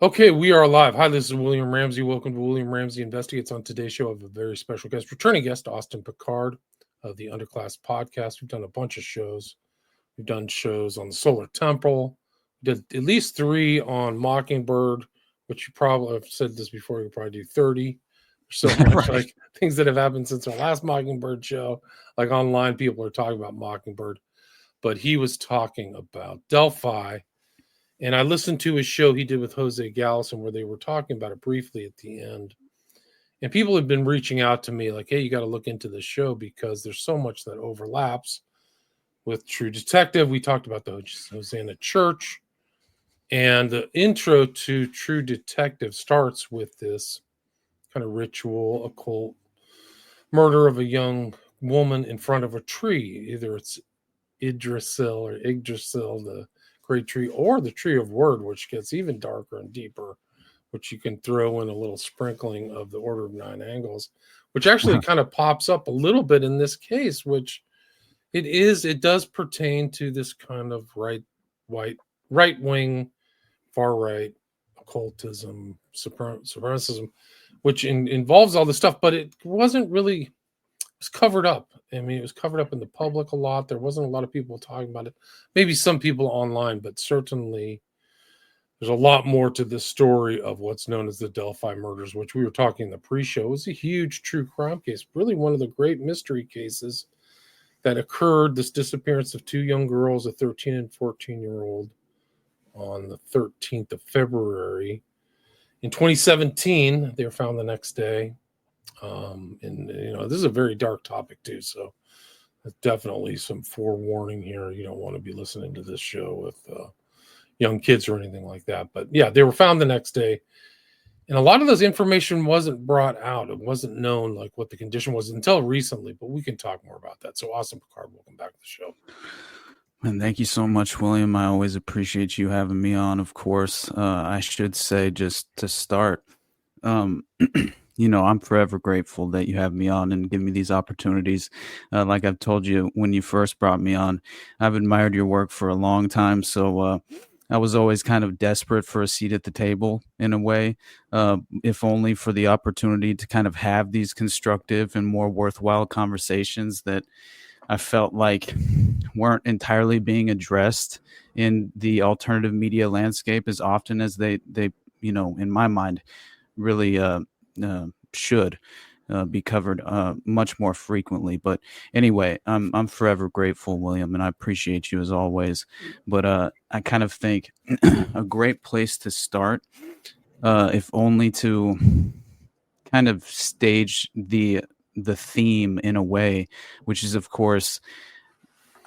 Okay, we are live. Hi, this is William Ramsey. Welcome to William Ramsey Investigates. On today's show, I have a very special guest, returning guest, Austin Picard of the Underclass Podcast. We've done a bunch of shows. We've done shows on the Solar Temple. We did at least 3 on Mockingbird, which you probably have said this before. You probably do 30 or so much, Right. like things that have happened since our last Mockingbird show. Like online, people are talking about Mockingbird, but he was talking about Delphi. And I listened to his show he did with Jose Gallison where they were talking about it briefly at the end. And people have been reaching out to me like, hey, you got to look into this show because there's so much that overlaps with True Detective. We talked about the Hosanna Church. And the intro to True Detective starts with this kind of ritual, occult murder of a young woman in front of a tree. Either it's Yggdrasil, the great tree, or the tree of word, which gets even darker and deeper, which you can throw in a little sprinkling of the order of 9 angles, which actually kind of pops up a little bit in this case, which it does pertain to this kind of right wing, far right occultism, supremacism, which involves all this stuff, but it wasn't really, was covered up. I mean, it was covered up in the public a lot. There wasn't a lot of people talking about it. Maybe some people online, but certainly there's a lot more to this story of what's known as the Delphi murders, which we were talking in the pre-show. It was a huge true crime case, really one of the great mystery cases that occurred. This disappearance of 2 young girls, a 13 and 14-year-old, on the 13th of February. In 2017, they were found the next day. And this is a very dark topic too, so definitely some forewarning here. You don't want to be listening to this show with young kids or anything like that. But yeah, they were found the next day, and a lot of this information wasn't brought out. It wasn't known like what the condition was until recently, but we can talk more about that. So Austin Picard, welcome back to the show. And thank you so much, William. I always appreciate you having me on, of course. I should say, just to start, I'm forever grateful that you have me on and give me these opportunities. Like I've told you when you first brought me on, I've admired your work for a long time. So I was always kind of desperate for a seat at the table in a way, if only for the opportunity to kind of have these constructive and more worthwhile conversations that I felt like weren't entirely being addressed in the alternative media landscape as often as they in my mind, really should be covered much more frequently. But anyway, I'm forever grateful, William, and I appreciate you as always. But I kind of think a great place to start, if only to kind of stage the theme in a way, which is, of course,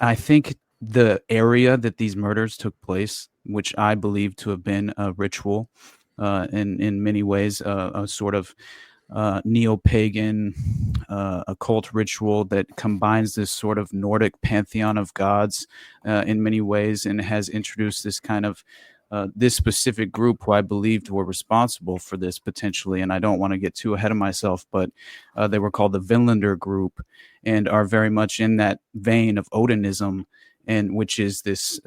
I think the area that these murders took place, which I believe to have been a ritual, in many ways, a sort of neo-pagan occult ritual that combines this sort of Nordic pantheon of gods in many ways, and has introduced this kind of this specific group who I believed were responsible for this potentially. And I don't want to get too ahead of myself, but they were called the Vinlander group and are very much in that vein of Odinism, and which is this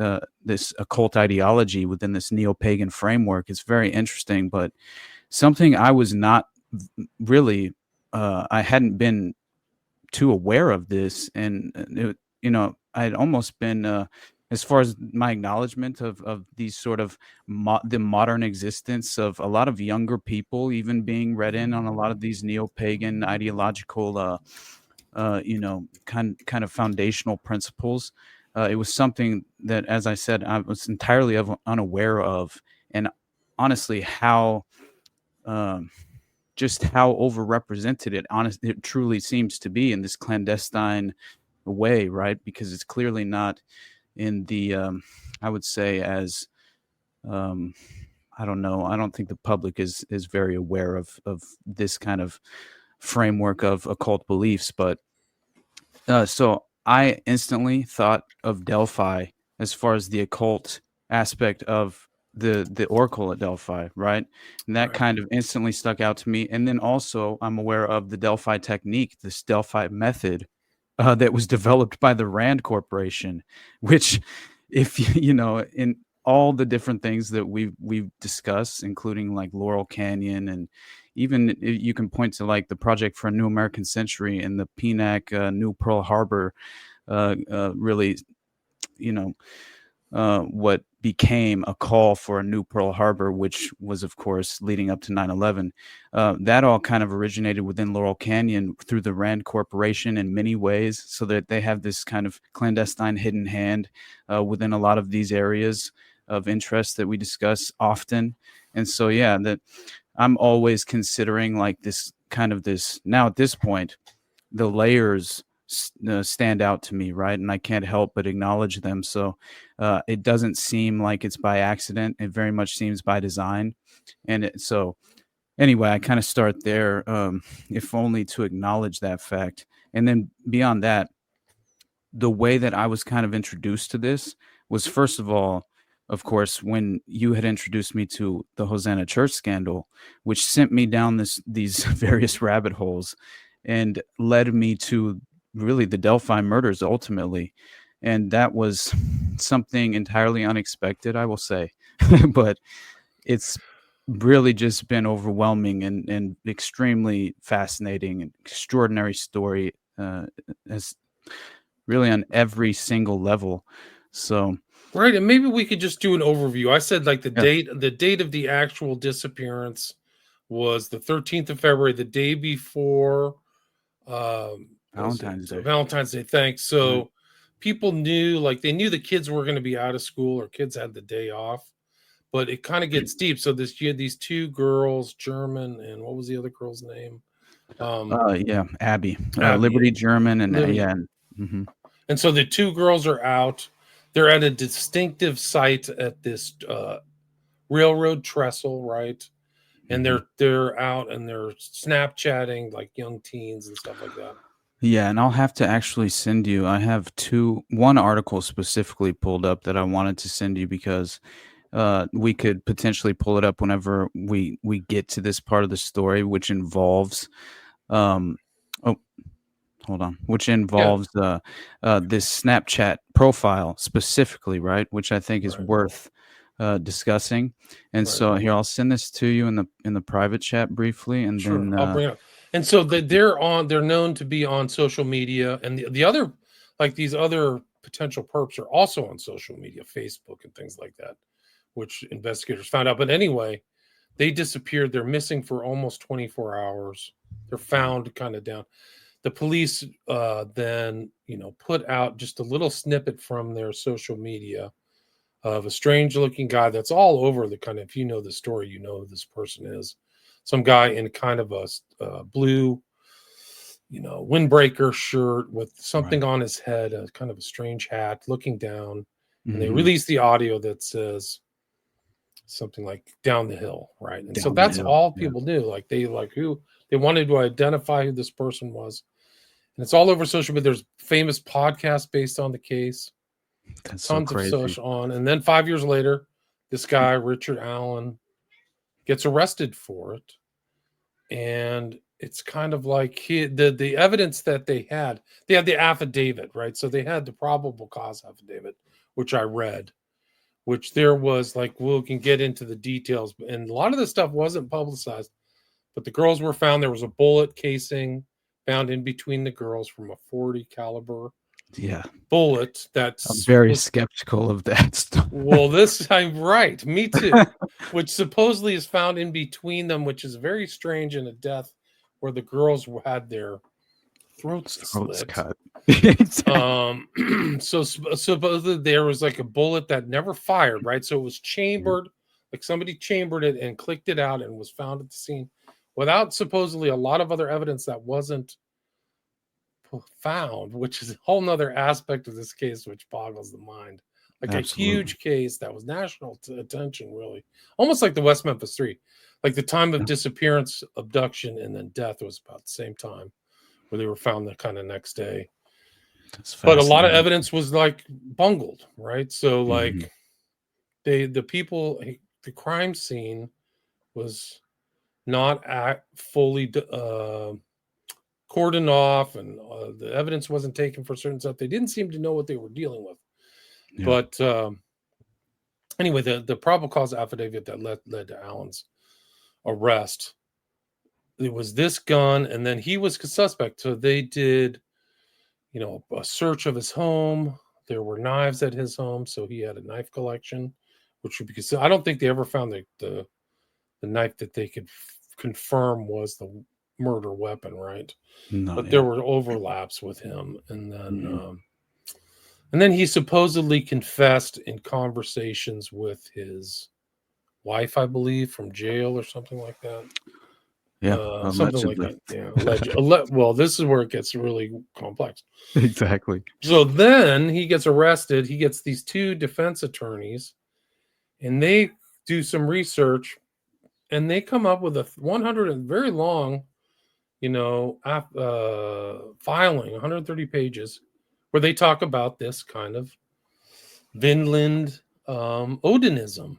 occult ideology within this neo-pagan framework. It's very interesting, but something I was not really, I hadn't been too aware of this, and I'd almost been, as far as my acknowledgement of these sort of the modern existence of a lot of younger people, even being read in on a lot of these neo-pagan ideological, kind of foundational principles. It was something that, as I said, I was entirely unaware of, and honestly, how just how overrepresented it truly seems to be in this clandestine way, right? Because it's clearly not in the, I would say, as I don't know. I don't think the public is very aware of this kind of framework of occult beliefs, but so I instantly thought of Delphi as far as the occult aspect of the oracle at Delphi, right? And that kind of instantly stuck out to me. And then also I'm aware of the Delphi technique, this Delphi method that was developed by the Rand Corporation, which, if in all the different things that we've discussed, including like Laurel Canyon, and even you can point to like the Project for a New American Century and the PNAC New Pearl Harbor, really, what became a call for a new Pearl Harbor, which was, of course, leading up to 9/11. That all kind of originated within Laurel Canyon through the Rand Corporation in many ways, so that they have this kind of clandestine hidden hand within a lot of these areas of interest that we discuss often. And so, yeah, that I'm always considering like this kind of this now at this point, the layers stand out to me, right? And I can't help but acknowledge them. So it doesn't seem like it's by accident. It very much seems by design. And so anyway, I kind of start there, if only to acknowledge that fact. And then beyond that, the way that I was kind of introduced to this was, first of all, of course, when you had introduced me to the Hosanna Church scandal, which sent me down these various rabbit holes and led me to really the Delphi murders ultimately. And that was something entirely unexpected, I will say. But it's really just been overwhelming and extremely fascinating and extraordinary story, as really on every single level. So right, and maybe we could just do an overview. I said like the date of the actual disappearance was the 13th of February, the day before Valentine's Day. Valentine's Day, thanks. So people knew, like they knew the kids were going to be out of school, or kids had the day off. But it kind of gets deep. So you had these two girls, German, and what was the other girl's name? Abby. Liberty German, and Mm-hmm. And so the two girls are out. They're at a distinctive site at this railroad trestle, right? And they're out and they're Snapchatting like young teens and stuff like that. Yeah, and I'll have to actually send you. I have one article specifically pulled up that I wanted to send you because we could potentially pull it up whenever we get to this part of the story, which involves this Snapchat profile specifically, right? Which I think is worth discussing. And so here, I'll send this to you in the private chat briefly, and then I'll bring it up. And so they're known to be on social media, and the other, like these other potential perps are also on social media, Facebook and things like that, which investigators found out. But anyway, they disappeared. They're missing for almost 24 hours. They're found kind of down. The police then, put out just a little snippet from their social media of a strange looking guy that's all over the kind of, if you know the story, you know who this person is. Some guy in kind of a blue, windbreaker shirt with something on his head, a kind of a strange hat, looking down. And they released the audio that says something like "down the hill," right? And so that's all people knew. Like they wanted to identify who this person was. And it's all over social media. There's famous podcasts based on the case. That's tons so of social on. And then 5 years later, this guy, Richard Allen, gets arrested for it. And it's kind of like the evidence that they had the affidavit, right? So they had the probable cause affidavit, which I read, which there was like, we can get into the details. And a lot of this stuff wasn't publicized, but the girls were found. There was a bullet casing found in between the girls from a .40 caliber bullet. I'm very skeptical of that stuff. Well, I'm right. Me too. Which supposedly is found in between them, which is very strange in a death where the girls had their throats slit. Cut. So supposedly there was like a bullet that never fired, right? So it was chambered, like somebody chambered it and clicked it out and was found at the scene without supposedly a lot of other evidence that wasn't found, which is a whole nother aspect of this case, which boggles the mind. Like Absolutely. A huge case that was national attention, really. Almost like the West Memphis 3. Like the time of disappearance, abduction, and then death was about the same time, where they were found the kind of next day. But a lot of evidence was like bungled, right? So like the crime scene was not fully cordoned off, and the evidence wasn't taken for certain stuff. They didn't seem to know what they were dealing with. But Anyway, the probable cause affidavit that led to Allen's arrest, it was this gun, and then he was a suspect. So they did, a search of his home. There were knives at his home, so he had a knife collection, which would be, because I don't think they ever found the knife that they could confirm was the murder weapon, right? But there were overlaps with him, and then he supposedly confessed in conversations with his wife, I believe, from jail or something like that. Yeah, something like that. Yeah, well, this is where it gets really complex. Exactly. So then he gets arrested. He gets these two defense attorneys, and they do some research, and they come up with a 100 and very long, filing, 130 pages, where they talk about this kind of Vinland Odinism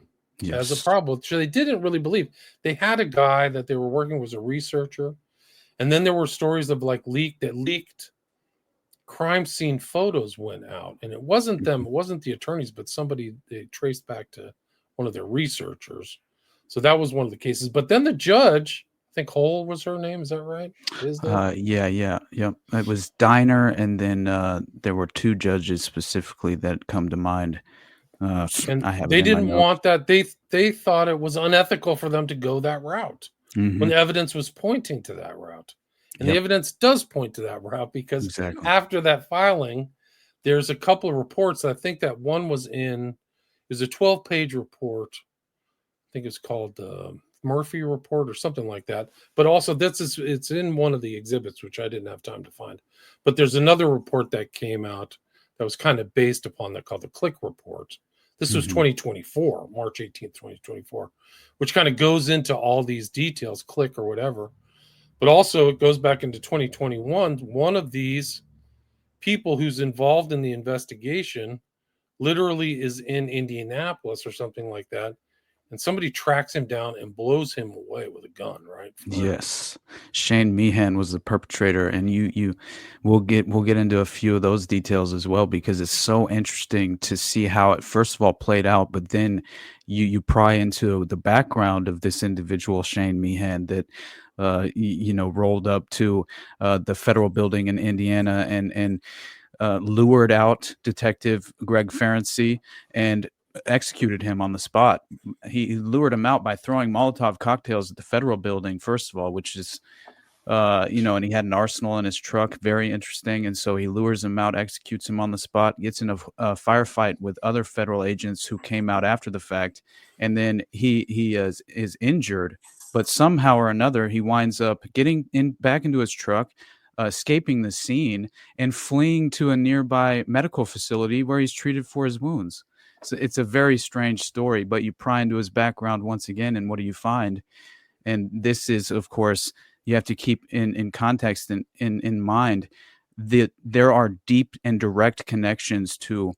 as a problem, which they didn't really believe. They had a guy that they were working with, was a researcher, and then there were stories of leaked crime scene photos went out, and it wasn't them, it wasn't the attorneys, but somebody they traced back to one of their researchers. So that was one of the cases. But then the judge, I think Hole was her name, is that right? Yeah. It was Diner, and then there were two judges specifically that come to mind. And they didn't want that. They thought it was unethical for them to go that route when the evidence was pointing to that route. And the evidence does point to that route, because after that filing, there's a couple of reports. I think that one was a 12-page report. I think it's called the Murphy Report or something like that. But also it's in one of the exhibits, which I didn't have time to find. But there's another report that came out that was kind of based upon that, called the Click Report. This was 2024, March 18th, 2024, which kind of goes into all these details, Click or whatever. But also it goes back into 2021. One of these people who's involved in the investigation literally is in Indianapolis or something like that. And somebody tracks him down and blows him away with a gun, right? Yes, Shane Meehan was the perpetrator, and we'll get into a few of those details as well, because it's so interesting to see how it first of all played out, but then you pry into the background of this individual, Shane Meehan, that rolled up to the federal building in Indiana and lured out Detective Greg Ferenczi and executed him on the spot. He lured him out by throwing Molotov cocktails at the federal building, first of all, which is, and he had an arsenal in his truck. Very interesting. And so he lures him out, executes him on the spot, gets in a firefight with other federal agents who came out after the fact. And then he is injured, but somehow or another, he winds up getting back into his truck, escaping the scene and fleeing to a nearby medical facility where he's treated for his wounds. So it's a very strange story, but you pry into his background once again, and what do you find? And this is, of course, you have to keep in context and in mind that there are deep and direct connections to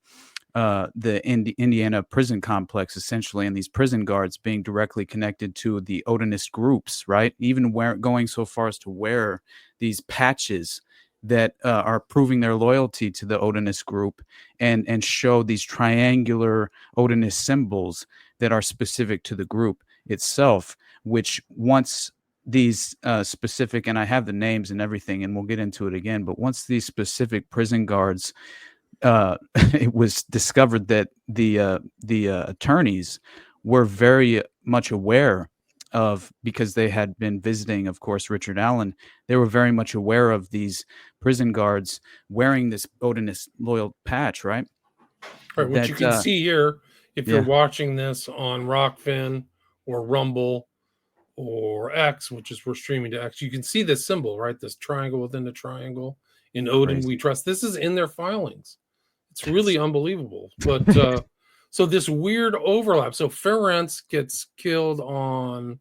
the Indiana prison complex, essentially, and these prison guards being directly connected to the Odinist groups, right? Even going so far as to wear these patches that are proving their loyalty to the Odinist group and show these triangular Odinist symbols that are specific to the group itself, which once these specific, and I have the names and everything, and we'll get into it again, but once these specific prison guards, it was discovered that the attorneys were very much aware of, because they had been visiting, of course, Richard Allen, they were very much aware of these prison guards wearing this Odinist loyal patch, right? Right, which you can see here if you're watching this on Rockfin or Rumble or X, which is we're streaming to X. You can see this symbol, right? This triangle within the triangle. In Odin we trust. This is in their filings. It's really unbelievable. But so this weird overlap. So Ferenc gets killed on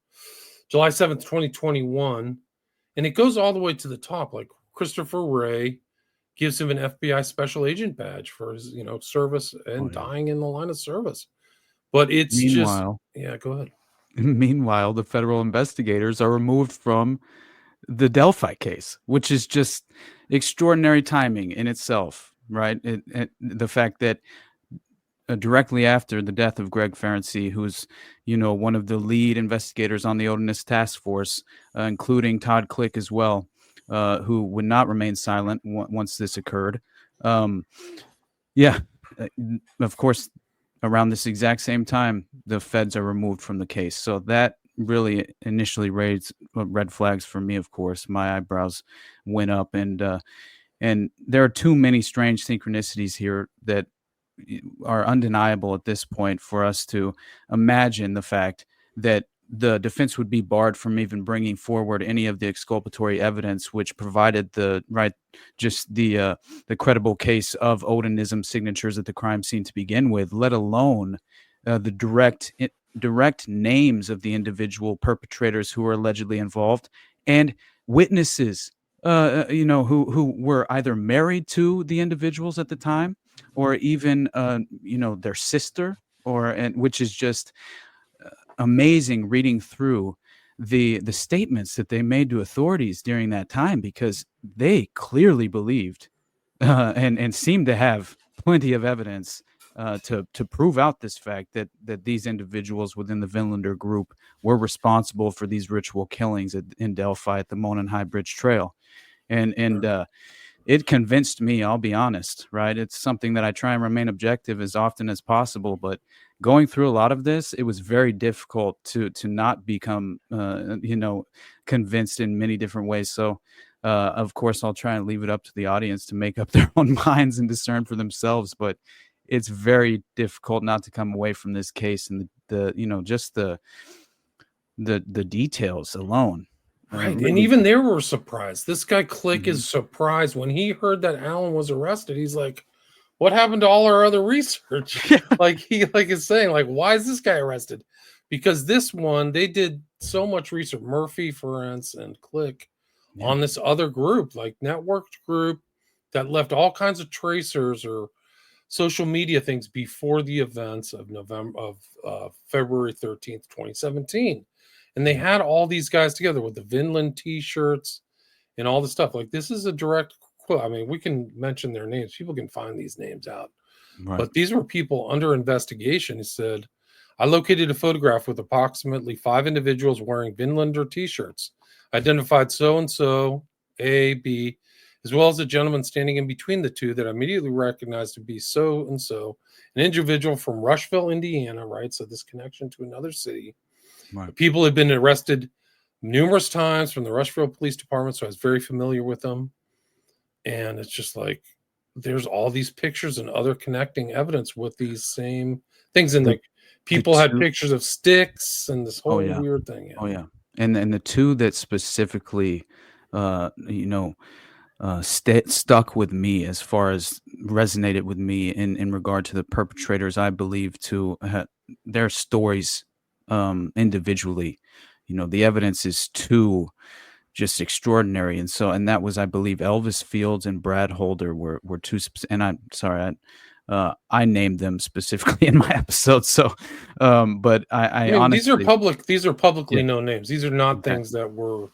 July 7th, 2021. And it goes all the way to the top. Like Christopher Wray gives him an FBI special agent badge for his, service and dying in the line of service. But it's go ahead. Meanwhile, the federal investigators are removed from the Delphi case, which is just extraordinary timing in itself, right? The fact that directly after the death of Greg Ferenczi, who's, one of the lead investigators on the Odinist task force, including Todd Click as well, who would not remain silent once this occurred. Of course, around this exact same time, the feds are removed from the case. So that really initially raised red flags for me, of course. My eyebrows went up, and there are too many strange synchronicities here that are undeniable at this point for us to imagine the fact that the defense would be barred from even bringing forward any of the exculpatory evidence which provided the credible case of Odinism signatures at the crime scene to begin with, let alone the direct names of the individual perpetrators who were allegedly involved, and witnesses who were either married to the individuals at the time, or even their sister, which is just amazing reading through the statements that they made to authorities during that time, because they clearly believed and seemed to have plenty of evidence to prove out this fact that these individuals within the Vinlander group were responsible for these ritual killings in Delphi at the Monon High Bridge Trail. And it convinced me, I'll be honest, right? It's something that I try and remain objective as often as possible, but going through a lot of this, it was very difficult to not become, convinced in many different ways. So, of course, I'll try and leave it up to the audience to make up their own minds and discern for themselves. But it's very difficult not to come away from this case and the details alone. Right. And even they were surprised. This guy Click is surprised when he heard that Alan was arrested. He's like, what happened to all our other research? Like he is saying, like, why is this guy arrested? Because this one, they did so much research, Murphy, Ferenczi, and Click, on this other group, like networked group that left all kinds of tracers or social media things before the events of February 13th, 2017. And they had all these guys together with the Vinland t-shirts and all the stuff. Like, this is a direct quote. I mean, we can mention their names. People can find these names out. Right. But these were people under investigation who said, I located a photograph with approximately 5 individuals wearing Vinlander t-shirts. Identified so-and-so, A, B, as well as a gentleman standing in between the two that I immediately recognized to be so-and-so, an individual from Rushville, Indiana, right? So this connection to another city. Right. People had been arrested numerous times from the Rushville Police Department, so I was very familiar with them. And it's just like, there's all these pictures and other connecting evidence with these same things. And like, people had pictures of sticks and this whole weird thing. Oh yeah. And the two that specifically, stuck with me, as far as resonated with me in regard to the perpetrators, I believe to their stories individually, the evidence is too just extraordinary. And that was, I believe, Elvis Fields and Brad Holder were two, and I'm sorry, I named them specifically in my episode. So, but I honestly, these are publicly known names. These are not things that we're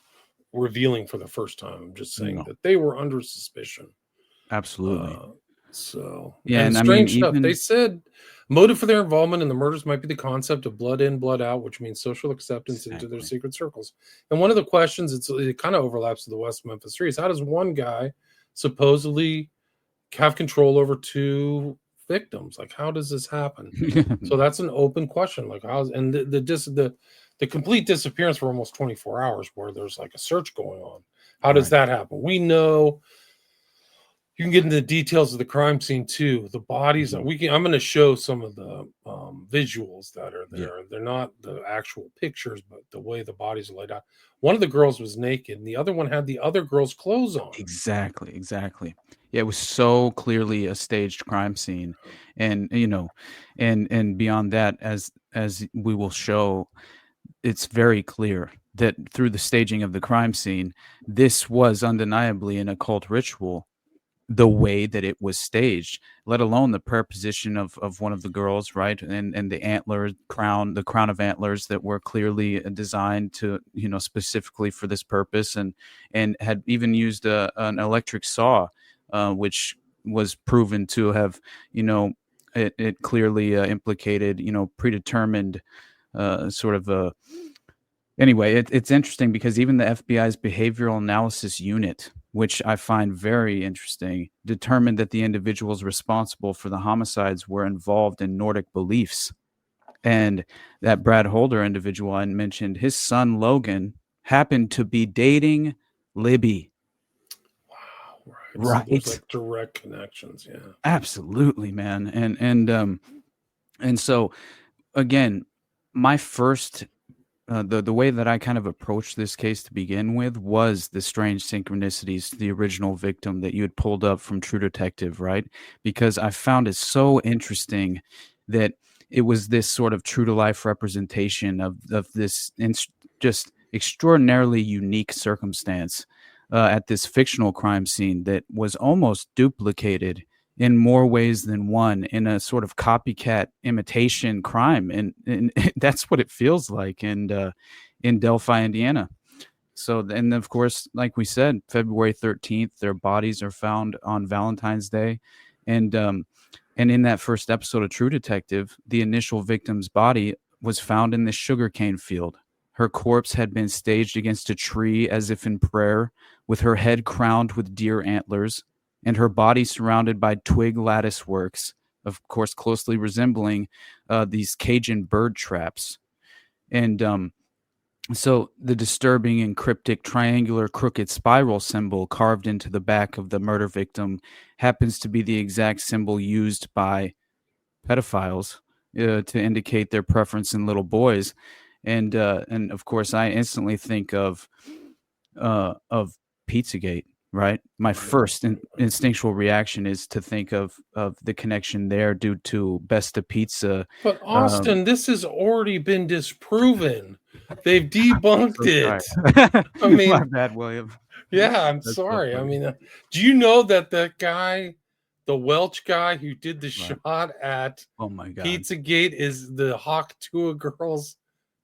revealing for the first time. I'm just saying that they were under suspicion. Absolutely. And strange stuff. They said motive for their involvement in the murders might be the concept of blood in, blood out, which means social acceptance into their secret circles. And one of the questions, it kind of overlaps with the West Memphis 3, is how does one guy supposedly have control over 2 victims? Like, how does this happen? So that's an open question. Like, the complete disappearance for almost 24 hours where there's like a search going on. How does that happen? We know. You can get into the details of the crime scene too. The bodies. I'm going to show some of the visuals that are there. Yeah. They're not the actual pictures, but the way the bodies are laid out. One of the girls was naked, and the other one had the other girl's clothes on. Exactly. Yeah, it was so clearly a staged crime scene, and and beyond that, as we will show, it's very clear that through the staging of the crime scene, this was undeniably an occult ritual. The way that it was staged, let alone the position of one of the girls, right, and the crown of antlers that were clearly designed to, specifically for this purpose, and had even used an electric saw, which was proven to have, it clearly implicated, predetermined sort of anyway, it's interesting because even the FBI's behavioral analysis unit, which I find very interesting, determined that the individuals responsible for the homicides were involved in Nordic beliefs. And that Brad Holder individual I mentioned, his son Logan happened to be dating Libby. Wow, right. So there's like direct connections, yeah. Absolutely, man. And so again, my first the way that I kind of approached this case to begin with was the strange synchronicities to the original victim that you had pulled up from True Detective, right? Because I found it so interesting that it was this sort of true to life representation of this just extraordinarily unique circumstance at this fictional crime scene that was almost duplicated in more ways than one in a sort of copycat imitation crime. And that's what it feels like in Delphi, Indiana. So, and of course, like we said, February 13th, their bodies are found on Valentine's Day. And in that first episode of True Detective, the initial victim's body was found in the sugarcane field. Her corpse had been staged against a tree as if in prayer, with her head crowned with deer antlers, and her body surrounded by twig lattice works, of course, closely resembling these Cajun bird traps. And so the disturbing and cryptic triangular crooked spiral symbol carved into the back of the murder victim happens to be the exact symbol used by pedophiles to indicate their preference in little boys. And of course, I instantly think of Pizzagate. Right. My first instinctual reaction is to think of the connection there due to Besta Pizza. But Austin, this has already been disproven. They've debunked it. I mean, my bad, William. Yeah, I'm sorry. I mean, do you know that guy, the Welch guy who did the shot at Pizzagate, is the Hawk Tua girl's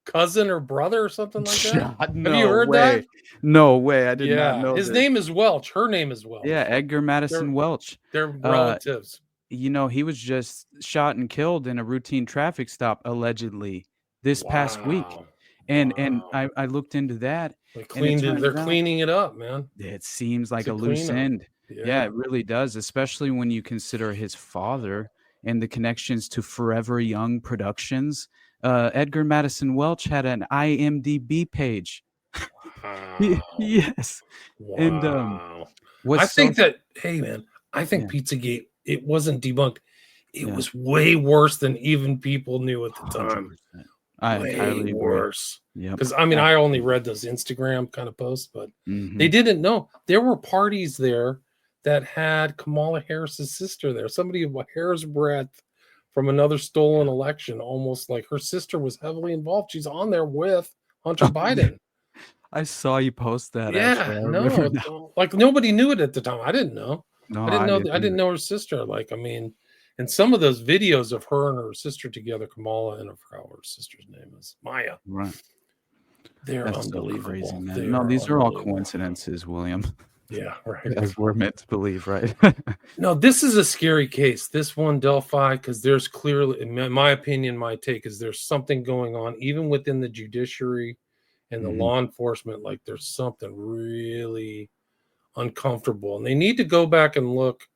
cousin or brother or something like that? No Have you heard that? No way. I did not know. His name is Welch. Her name is Welch. Yeah, Edgar Madison Welch. They're relatives. He was just shot and killed in a routine traffic stop, allegedly, this past week. And I looked into that. They're cleaning it up, man. It seems like a loose end. Yeah, it really does, especially when you consider his father and the connections to Forever Young Productions. Edgar Madison Welch had an IMDb page. Wow. Yes. Wow. And I think Pizzagate, it wasn't debunked. It was way worse than even people knew at the time. 100%. I way worse. Yeah. Because I only read those Instagram kind of posts, but they didn't know. There were parties there that had Kamala Harris's sister there. Somebody a hair's breadth from another stolen election, almost like her sister was heavily involved. She's on there with Hunter Biden. I saw you post that. Yeah, like nobody knew it at the time. I didn't know. No, I didn't know her sister. Like, I mean, and some of those videos of her and her sister together, Kamala, and I forgot what her sister's name is, Maya. Right. They're unbelievable. So crazy, man. No, these are all coincidences, William. Yeah, right. As we're meant to believe, right? No, this is a scary case. This one, Delphi, because there's clearly, in my opinion, my take is there's something going on, even within the judiciary and the law enforcement. Like there's something really uncomfortable, and they need to go back and look.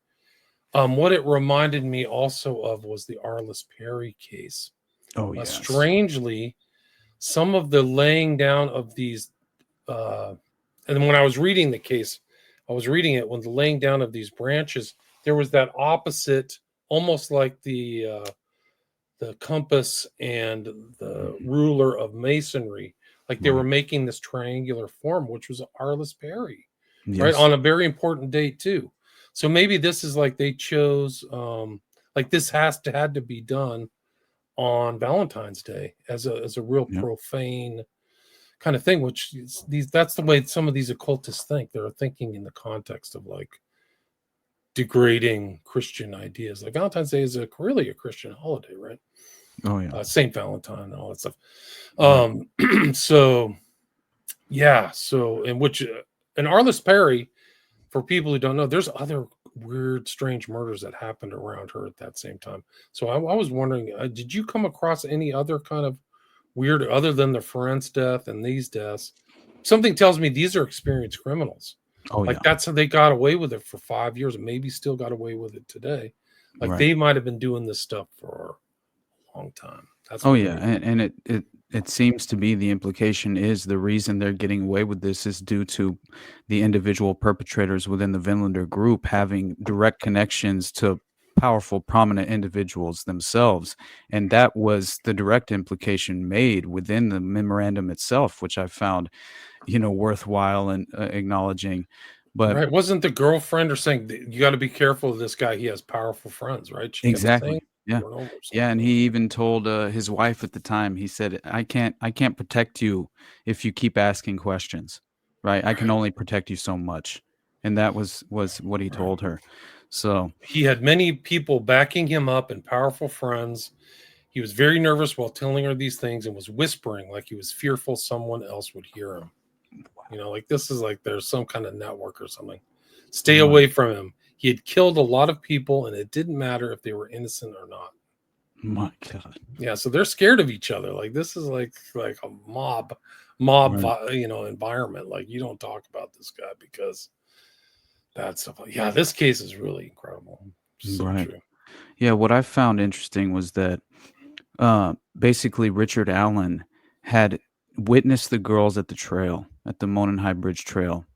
What it reminded me also of was the Arliss Perry case. Oh, yes. Strangely, some of the laying down of these, and when I was reading the case, I was reading it when the laying down of these branches, there was that opposite, almost like the compass and the ruler of masonry, like they were making this triangular form, which was Arliss Perry, right, on a very important date too. So maybe this is like they chose, like this had to be done on Valentine's Day as a real profane kind of thing, which that's the way some of these occultists think. They're thinking in the context of like degrading Christian ideas. Like Valentine's Day is really a Christian holiday, right? Oh yeah, Saint Valentine and all that stuff. So and Arliss Perry, for people who don't know, there's other weird, strange murders that happened around her at that same time. So I was wondering, did you come across any other kind of weird, other than the Ferencz death and these deaths? Something tells me these are experienced criminals. Oh Like yeah. that's how they got away with it for 5 years, and maybe still got away with it today. Like Right. they might have been doing this stuff for a long time. That's Oh what yeah, and it seems to be the implication is the reason they're getting away with this is due to the individual perpetrators within the Vinlander group having direct connections to powerful, prominent individuals themselves, and that was the direct implication made within the memorandum itself, which I found, worthwhile and acknowledging. But right. Wasn't the girlfriend or saying you got to be careful of this guy? He has powerful friends, right? She kept saying exactly, yeah. over and over. Yeah, and he even told his wife at the time. He said, I can't protect you if you keep asking questions, right? I can only protect you so much." And that was what he told her. So he had many people backing him up and powerful friends. He was very nervous while telling her these things and was whispering like he was fearful someone else would hear him. Like this is like there's some kind of network or something. Stay away from him. He had killed a lot of people, and it didn't matter if they were innocent or not. My God. Yeah, so they're scared of each other. Like this is like a mob, Right. Environment. Like you don't talk about this guy because that's stuff. Yeah, this case is really incredible. So Right. true. Yeah, what I found interesting was that basically Richard Allen had witnessed the girls at the trail, at the Mononhigh Bridge Trail.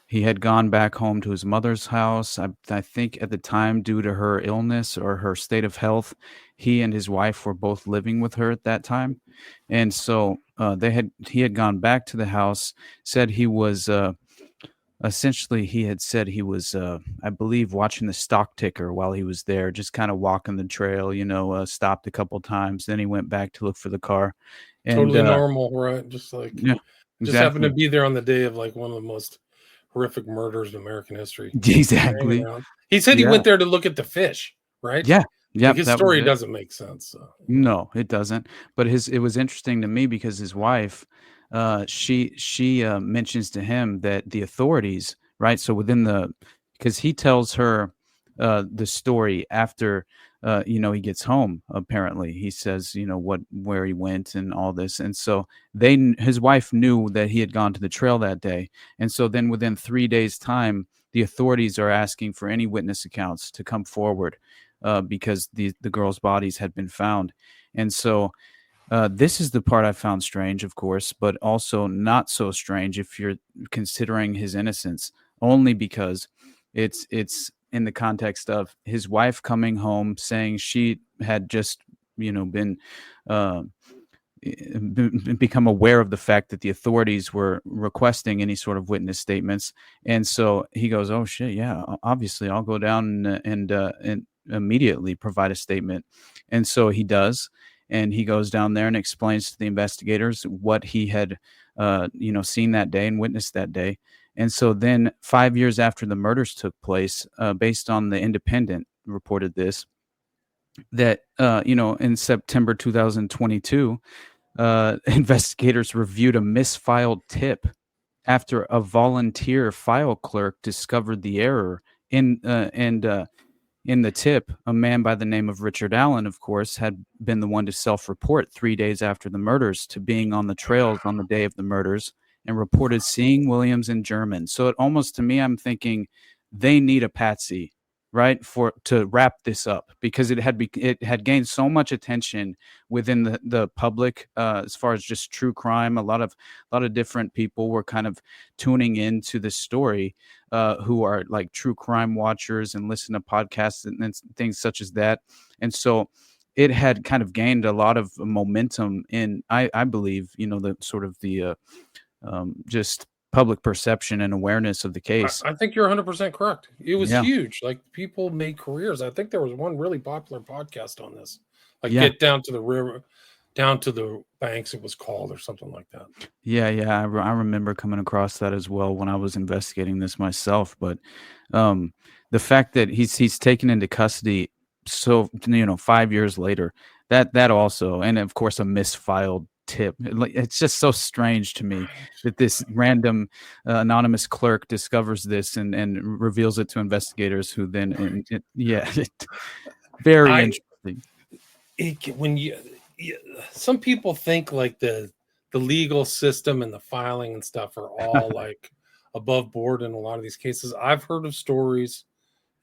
He had gone back home to his mother's house. I think at the time, due to her illness or her state of health, he and his wife were both living with her at that time. And so he had gone back to the house, said he was essentially, he had said he was, I believe, watching the stock ticker while he was there, just kind of walking the trail, stopped a couple times. Then he went back to look for the car. And Totally normal, right? Just like yeah, just happened to exactly. be there on the day of like one of the most horrific murders in American history. Exactly. He said he Yeah. went there to look at the fish, right? Yeah. Yeah. Like his That was story it. doesn't make sense. So. No, it doesn't. But it was interesting to me because his wife, she mentions to him that the authorities, right? So because he tells her the story after he gets home. Apparently, he says where he went and all this, and so his wife knew that he had gone to the trail that day, and so then within 3 days' time, the authorities are asking for any witness accounts to come forward. Because the girls' bodies had been found. And so this is the part I found strange, of course, but also not so strange if you're considering his innocence, only because it's in the context of his wife coming home saying she had just, been become aware of the fact that the authorities were requesting any sort of witness statements. And so he goes, "Oh shit, yeah, obviously I'll go down and immediately provide a statement." And so he does, and he goes down there and explains to the investigators what he had seen that day and witnessed that day. And so then 5 years after the murders took place, based on the Independent reported this, that in September 2022, investigators reviewed a misfiled tip after a volunteer file clerk discovered the error in the tip. A man by the name of Richard Allen, of course, had been the one to self-report 3 days after the murders to being on the trails on the day of the murders and reported seeing Williams in German. So it almost, to me, I'm thinking they need a patsy, right, to wrap this up, because it had gained so much attention within the public as far as just true crime. A lot of different people were kind of tuning into this story, who are like true crime watchers and listen to podcasts and things such as that. And so it had kind of gained a lot of momentum in, I believe, the sort of the just public perception and awareness of the case. I think you're 100% correct. It was Yeah. huge. Like people made careers. I think there was one really popular podcast on this, like Yeah. Get Down to the River, Down to the Banks, it was called, or something like that. Yeah. I remember coming across that as well when I was investigating this myself. But the fact that he's taken into custody, so 5 years later, that also, and of course a misfiled tip. It's just so strange to me that this random anonymous clerk discovers this and reveals it to investigators who then, very interesting. Some people think like the legal system and the filing and stuff are all like above board in a lot of these cases. I've heard of stories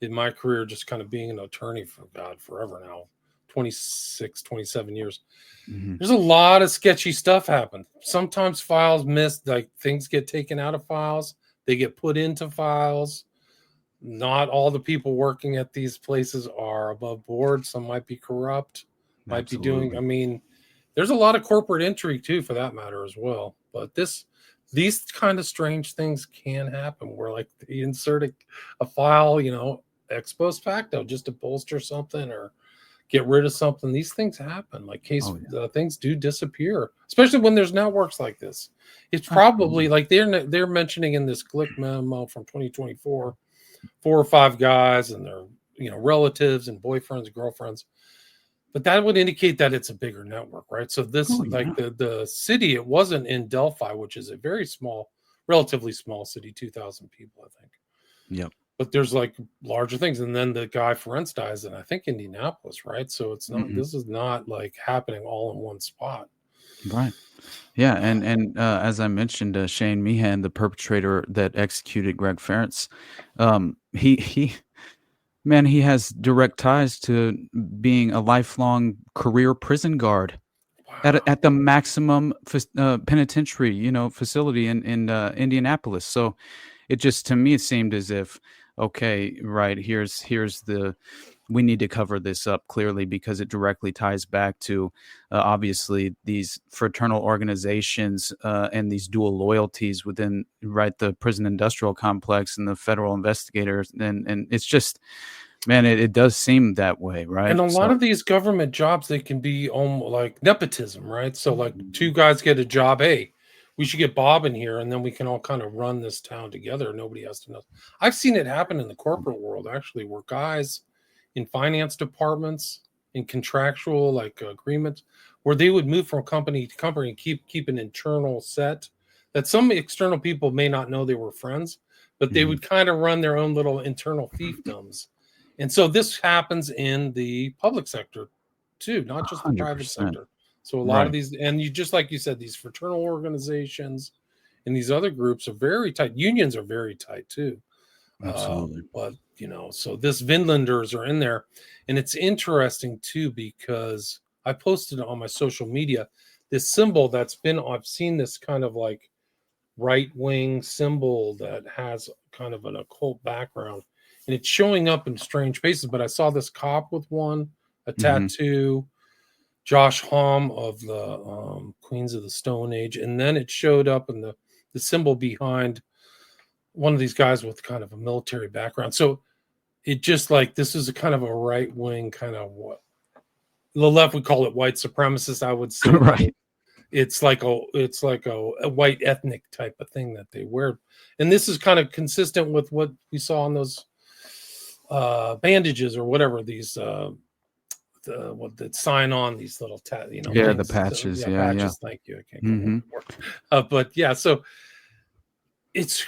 in my career, just kind of being an attorney for forever now, 26, 27 years. Mm-hmm. There's a lot of sketchy stuff happen. Sometimes files miss, like things get taken out of files. They get put into files. Not all the people working at these places are above board. Some might be corrupt, might Absolutely. be doing, there's a lot of corporate intrigue too, for that matter as well. But these kind of strange things can happen where like they insert a file, ex post facto just to bolster something or get rid of something. These things happen. Like things do disappear, especially when there's networks like this. It's probably like they're mentioning in this Glick memo from 2024, 4 or 5 guys and their relatives and boyfriends and girlfriends. But that would indicate that it's a bigger network, right? So this the city, it wasn't in Delphi, which is a very small, relatively small city, 2,000 people, I think. Yep. But there's like larger things. And then the guy Ferenc dies in, I think, Indianapolis, right? So it's not, this is not like happening all in one spot. Right. Yeah. And as I mentioned, Shane Meehan, the perpetrator that executed Greg Ferenc, he has direct ties to being a lifelong career prison guard at the maximum penitentiary, facility in Indianapolis. So it just, to me, it seemed as if, okay, right, here's we need to cover this up clearly because it directly ties back to obviously these fraternal organizations and these dual loyalties within the prison industrial complex and the federal investigators. And it's just, man, it does seem that way, right? And a lot of these government jobs, they can be almost like nepotism, right? So like 2 guys get a job. Hey, we should get Bob in here and then we can all kind of run this town together. Nobody has to know. I've seen it happen in the corporate world, actually, where guys in finance departments, in contractual agreements, where they would move from company to company and keep an internal set that some external people may not know they were friends, but they would kind of run their own little internal fiefdoms. And so this happens in the public sector too, not just the 100%. private sector. So a lot of these, and just like you said, these fraternal organizations and these other groups are very tight. Unions are very tight too. Absolutely. But so this Vinlanders are in there, and it's interesting too because I posted on my social media this symbol I've seen this kind of like right-wing symbol that has kind of an occult background, and it's showing up in strange places. But I saw this cop with a tattoo, Josh Homme of the Queens of the Stone Age, and then it showed up in the symbol behind one of these guys with kind of a military background. So it just like, this is a kind of a right wing kind of what the left would call it white supremacist, I would say. Right. It's like a white ethnic type of thing that they wear. And this is kind of consistent with what we saw on those bandages or whatever, these that sign on these little the patches. Patches. Thank you. I can't but yeah, so it's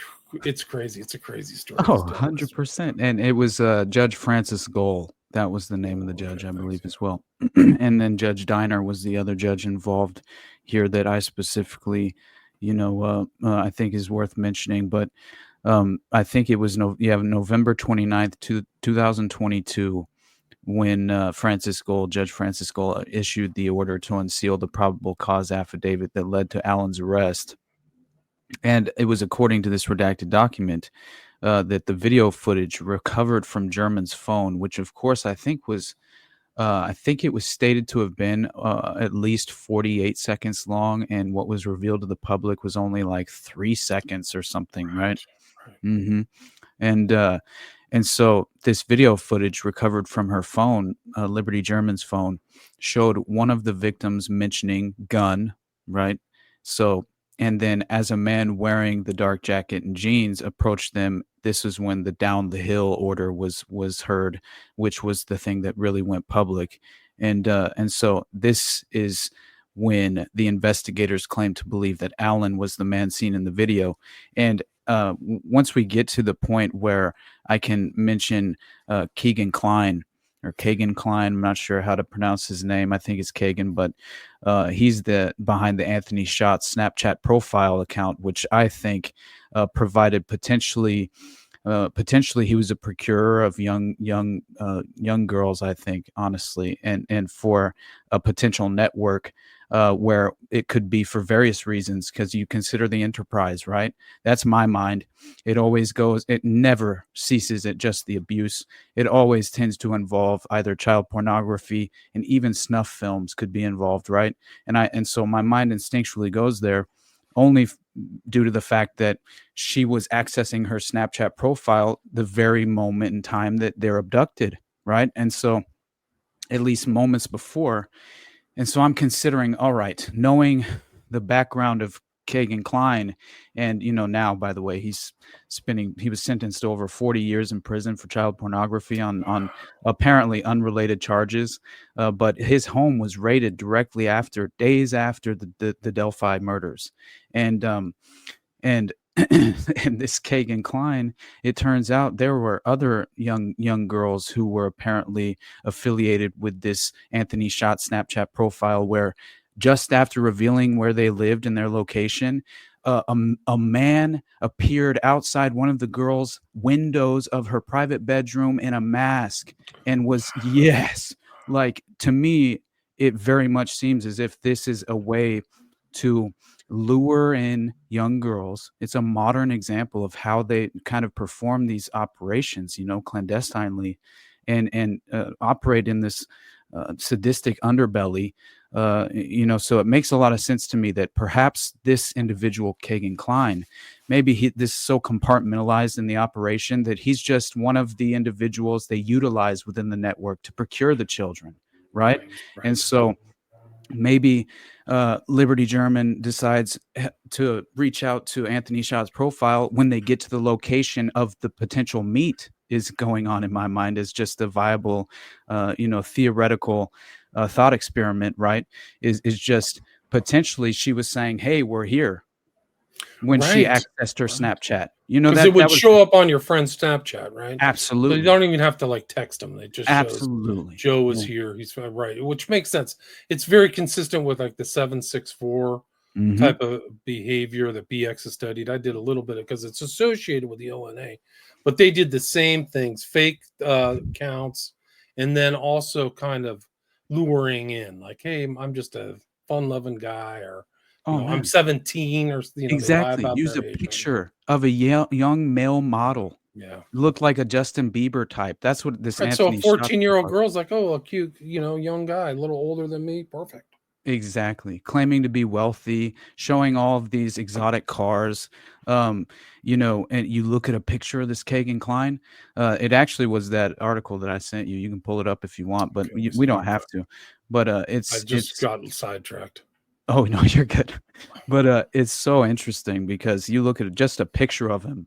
crazy. It's a crazy story. 100%. And it was Judge Francis Gold. That was the name of the judge, I believe, as well. And then Judge Diner was the other judge involved here that I specifically, I think is worth mentioning. But I think it was November 29th, 2022, when Judge Francis Gold issued the order to unseal the probable cause affidavit that led to Allen's arrest. And it was according to this redacted document that the video footage recovered from German's phone, which of course I think it was stated to have been at least 48 seconds long, and what was revealed to the public was only like 3 seconds or something, right? And so this video footage recovered from her phone, Liberty German's phone, showed one of the victims mentioning gun, right? So, and then as a man wearing the dark jacket and jeans approached them, this was when the down the hill order was heard, which was the thing that really went public. And so this is when the investigators claimed to believe that Allen was the man seen in the video. And once we get to the point where I can mention Keegan Klein, or Kagan Klein, I'm not sure how to pronounce his name. I think it's Kagan, but he's behind the Anthony Shots Snapchat profile account, which I think provided potentially he was a procurer of young girls, I think, honestly, and for a potential network where it could be for various reasons, because you consider the enterprise, right? That's my mind. It never ceases at just the abuse. It always tends to involve either child pornography, and even snuff films could be involved, right? And so my mind instinctually goes there, only due to the fact that she was accessing her Snapchat profile the very moment in time that they're abducted, right? And so at least moments before. And so I'm considering, all right, knowing the background of Kagan Klein, and now, by the way, he was sentenced to over 40 years in prison for child pornography on apparently unrelated charges, but his home was raided directly days after the Delphi murders, and and this Kagan Klein, it turns out there were other young girls who were apparently affiliated with this Anthony Shot Snapchat profile, where just after revealing where they lived and their location, a man appeared outside one of the girls' windows of her private bedroom in a mask and was, yes, like, to me, it very much seems as if this is a way to lure in young girls. It's a modern example of how they kind of perform these operations, clandestinely, and operate in this sadistic underbelly. So it makes a lot of sense to me that perhaps this individual, Kagan Klein, maybe this is so compartmentalized in the operation that he's just one of the individuals they utilize within the network to procure the children, right? And so maybe Liberty German decides to reach out to Anthony Shot's profile when they get to the location of the potential meet is going on. In my mind, is just a viable, theoretical thought experiment, right? Is just potentially she was saying, "Hey, we're here," when she accessed her Snapchat. Because it would show up on your friend's Snapchat, right? Absolutely. So you don't even have to text them. It just shows Joe is Yeah. here. He's right, which makes sense. It's very consistent with the 764 Mhm. type of behavior that BX has studied. I did a little bit because it's associated with the ONA, but they did the same things, fake accounts, and then also kind of luring in, hey, I'm just a fun-loving guy, or I'm 17, or exactly. They lie about Use their a age. picture of a young male model. Yeah, looked like a Justin Bieber type. That's what this Anthony. So a 14-year-old girl's like, oh, a cute, young guy, a little older than me, perfect. Exactly. Claiming to be wealthy, showing all of these exotic cars. And you look at a picture of this Kagan Klein. It actually was that article that I sent you. You can pull it up if you want, but we don't have to. But I just got sidetracked. Oh no, you're good. But it's so interesting because you look at just a picture of him,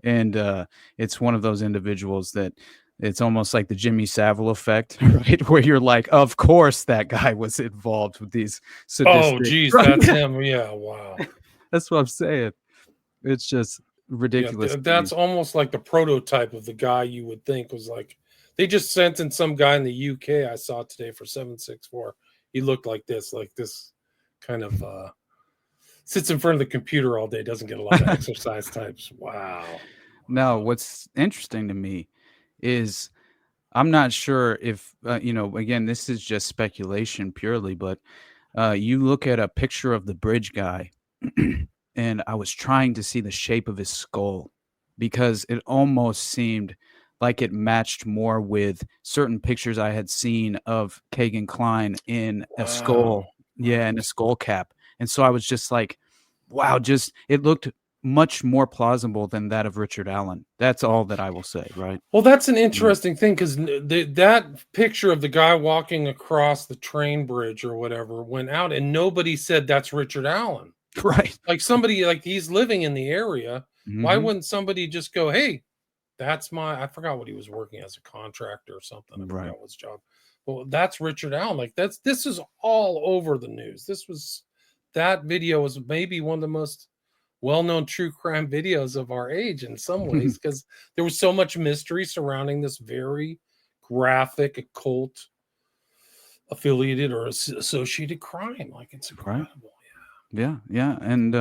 and it's one of those individuals that it's almost like the Jimmy Savile effect, right? Where you're like, of course that guy was involved with these sadistic. Oh, geez, that's him. Yeah, wow. That's what I'm saying. It's just ridiculous. Yeah, that's almost like the prototype of the guy you would think was they just sent in some guy in the UK I saw today for 764. He looked like this kind of sits in front of the computer all day, doesn't get a lot of exercise types. Wow. Now, what's interesting to me is I'm not sure if, again, this is just speculation purely, but you look at a picture of the bridge guy and I was trying to see the shape of his skull because it almost seemed like it matched more with certain pictures I had seen of Kagan Klein in a skull. Yeah, in a skull cap. And so I was just like, wow, it looked much more plausible than that of Richard Allen. That's all that I will say, right? Well, that's an interesting thing because that picture of the guy walking across the train bridge or whatever went out and nobody said that's Richard Allen. Right. Somebody, he's living in the area. Mm-hmm. Why wouldn't somebody just go, hey, I forgot what he was working as, a contractor or something. I forgot what his job. well, that's Richard Allen. Like this is all over the news. That video was maybe one of the most well-known true crime videos of our age in some ways, because there was so much mystery surrounding this very graphic occult affiliated or associated crime. Like, it's incredible. Yeah. And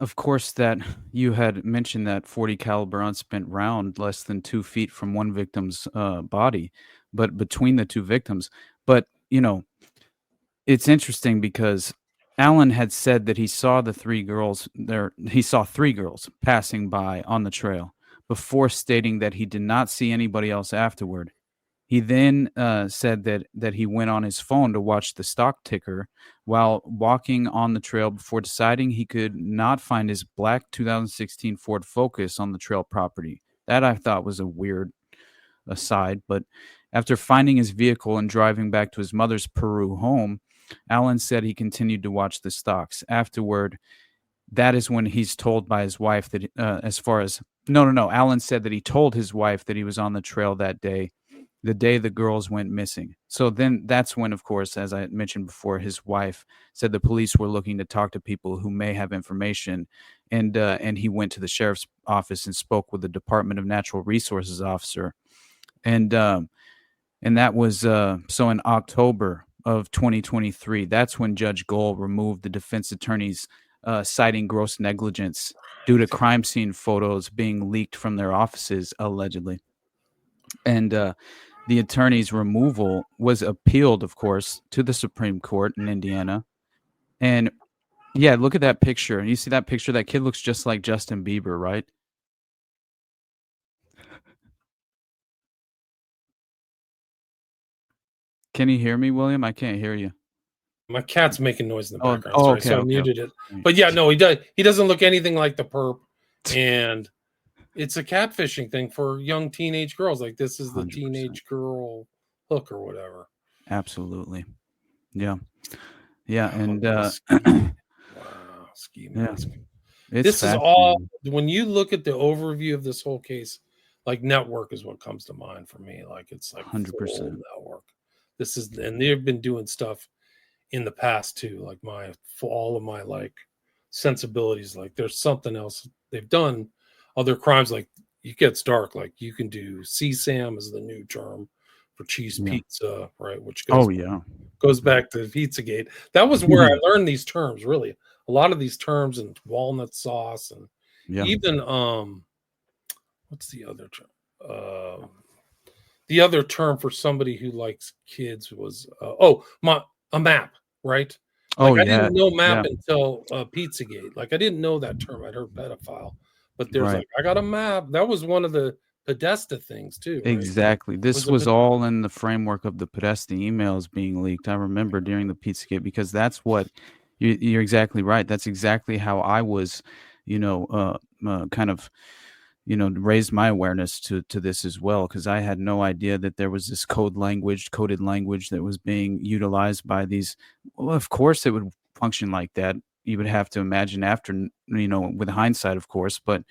of course, that you had mentioned that 40 caliber unspent round less than 2 feet from one victim's body, but between the two victims. But it's interesting because Allen had said that he saw the three girls there. He saw 3 girls passing by on the trail before stating that he did not see anybody else afterward. He then said that he went on his phone to watch the stock ticker while walking on the trail before deciding he could not find his black 2016 Ford Focus on the trail property. That I thought was a weird aside, but after finding his vehicle and driving back to his mother's Peru home, Allen said he continued to watch the stocks. Afterward, that is when he's told by his wife that Allen said that he told his wife that he was on the trail that day, the day the girls went missing. So then that's when, of course, as I mentioned before, his wife said the police were looking to talk to people who may have information. And he went to the sheriff's office and spoke with the Department of Natural Resources officer. And that was so in October of 2023. That's when Judge Gohl removed the defense attorneys citing gross negligence due to crime scene photos being leaked from their offices, allegedly. And the attorney's removal was appealed, of course, to the Supreme Court in Indiana. And yeah, look at that picture. You see that picture? That kid looks just like Justin Bieber, right? Can you hear me, William? I can't hear you. My cat's making noise in the background. Okay, so I muted it. But yeah, no, he does. He doesn't look anything like the perp, and it's a catfishing thing for young teenage girls. Like, this is the 100%. Teenage girl hook or whatever. Absolutely, yeah, and ski mask. Yeah. This is all. When you look at the overview of this whole case, like, network is what comes to mind for me. Like, it's like 100% network. This is, and they've been doing stuff in the past too. Like, for all of my like sensibilities, like, there's something else they've done. Other crimes, like, it gets dark. Like, you can do CSAM is the new term for cheese pizza, right? Which goes back to Pizzagate. That was where I learned these terms. Really, a lot of these terms, and walnut sauce, and even what's the other term? The other term for somebody who likes kids was a map, right? Like, I didn't know map until Pizzagate. Like, I didn't know that term. I'd heard pedophile, but there's like, I got a map. That was one of the Podesta things too. Right? Exactly. This was all in the framework of the Podesta emails being leaked. I remember during the Pizzagate, because that's what you're exactly right. That's exactly how I was, kind of, raised my awareness to this as well, because I had no idea that there was this coded language that was being utilized by these. Well, of course it would function like that. You would have to imagine after, with hindsight, of course, but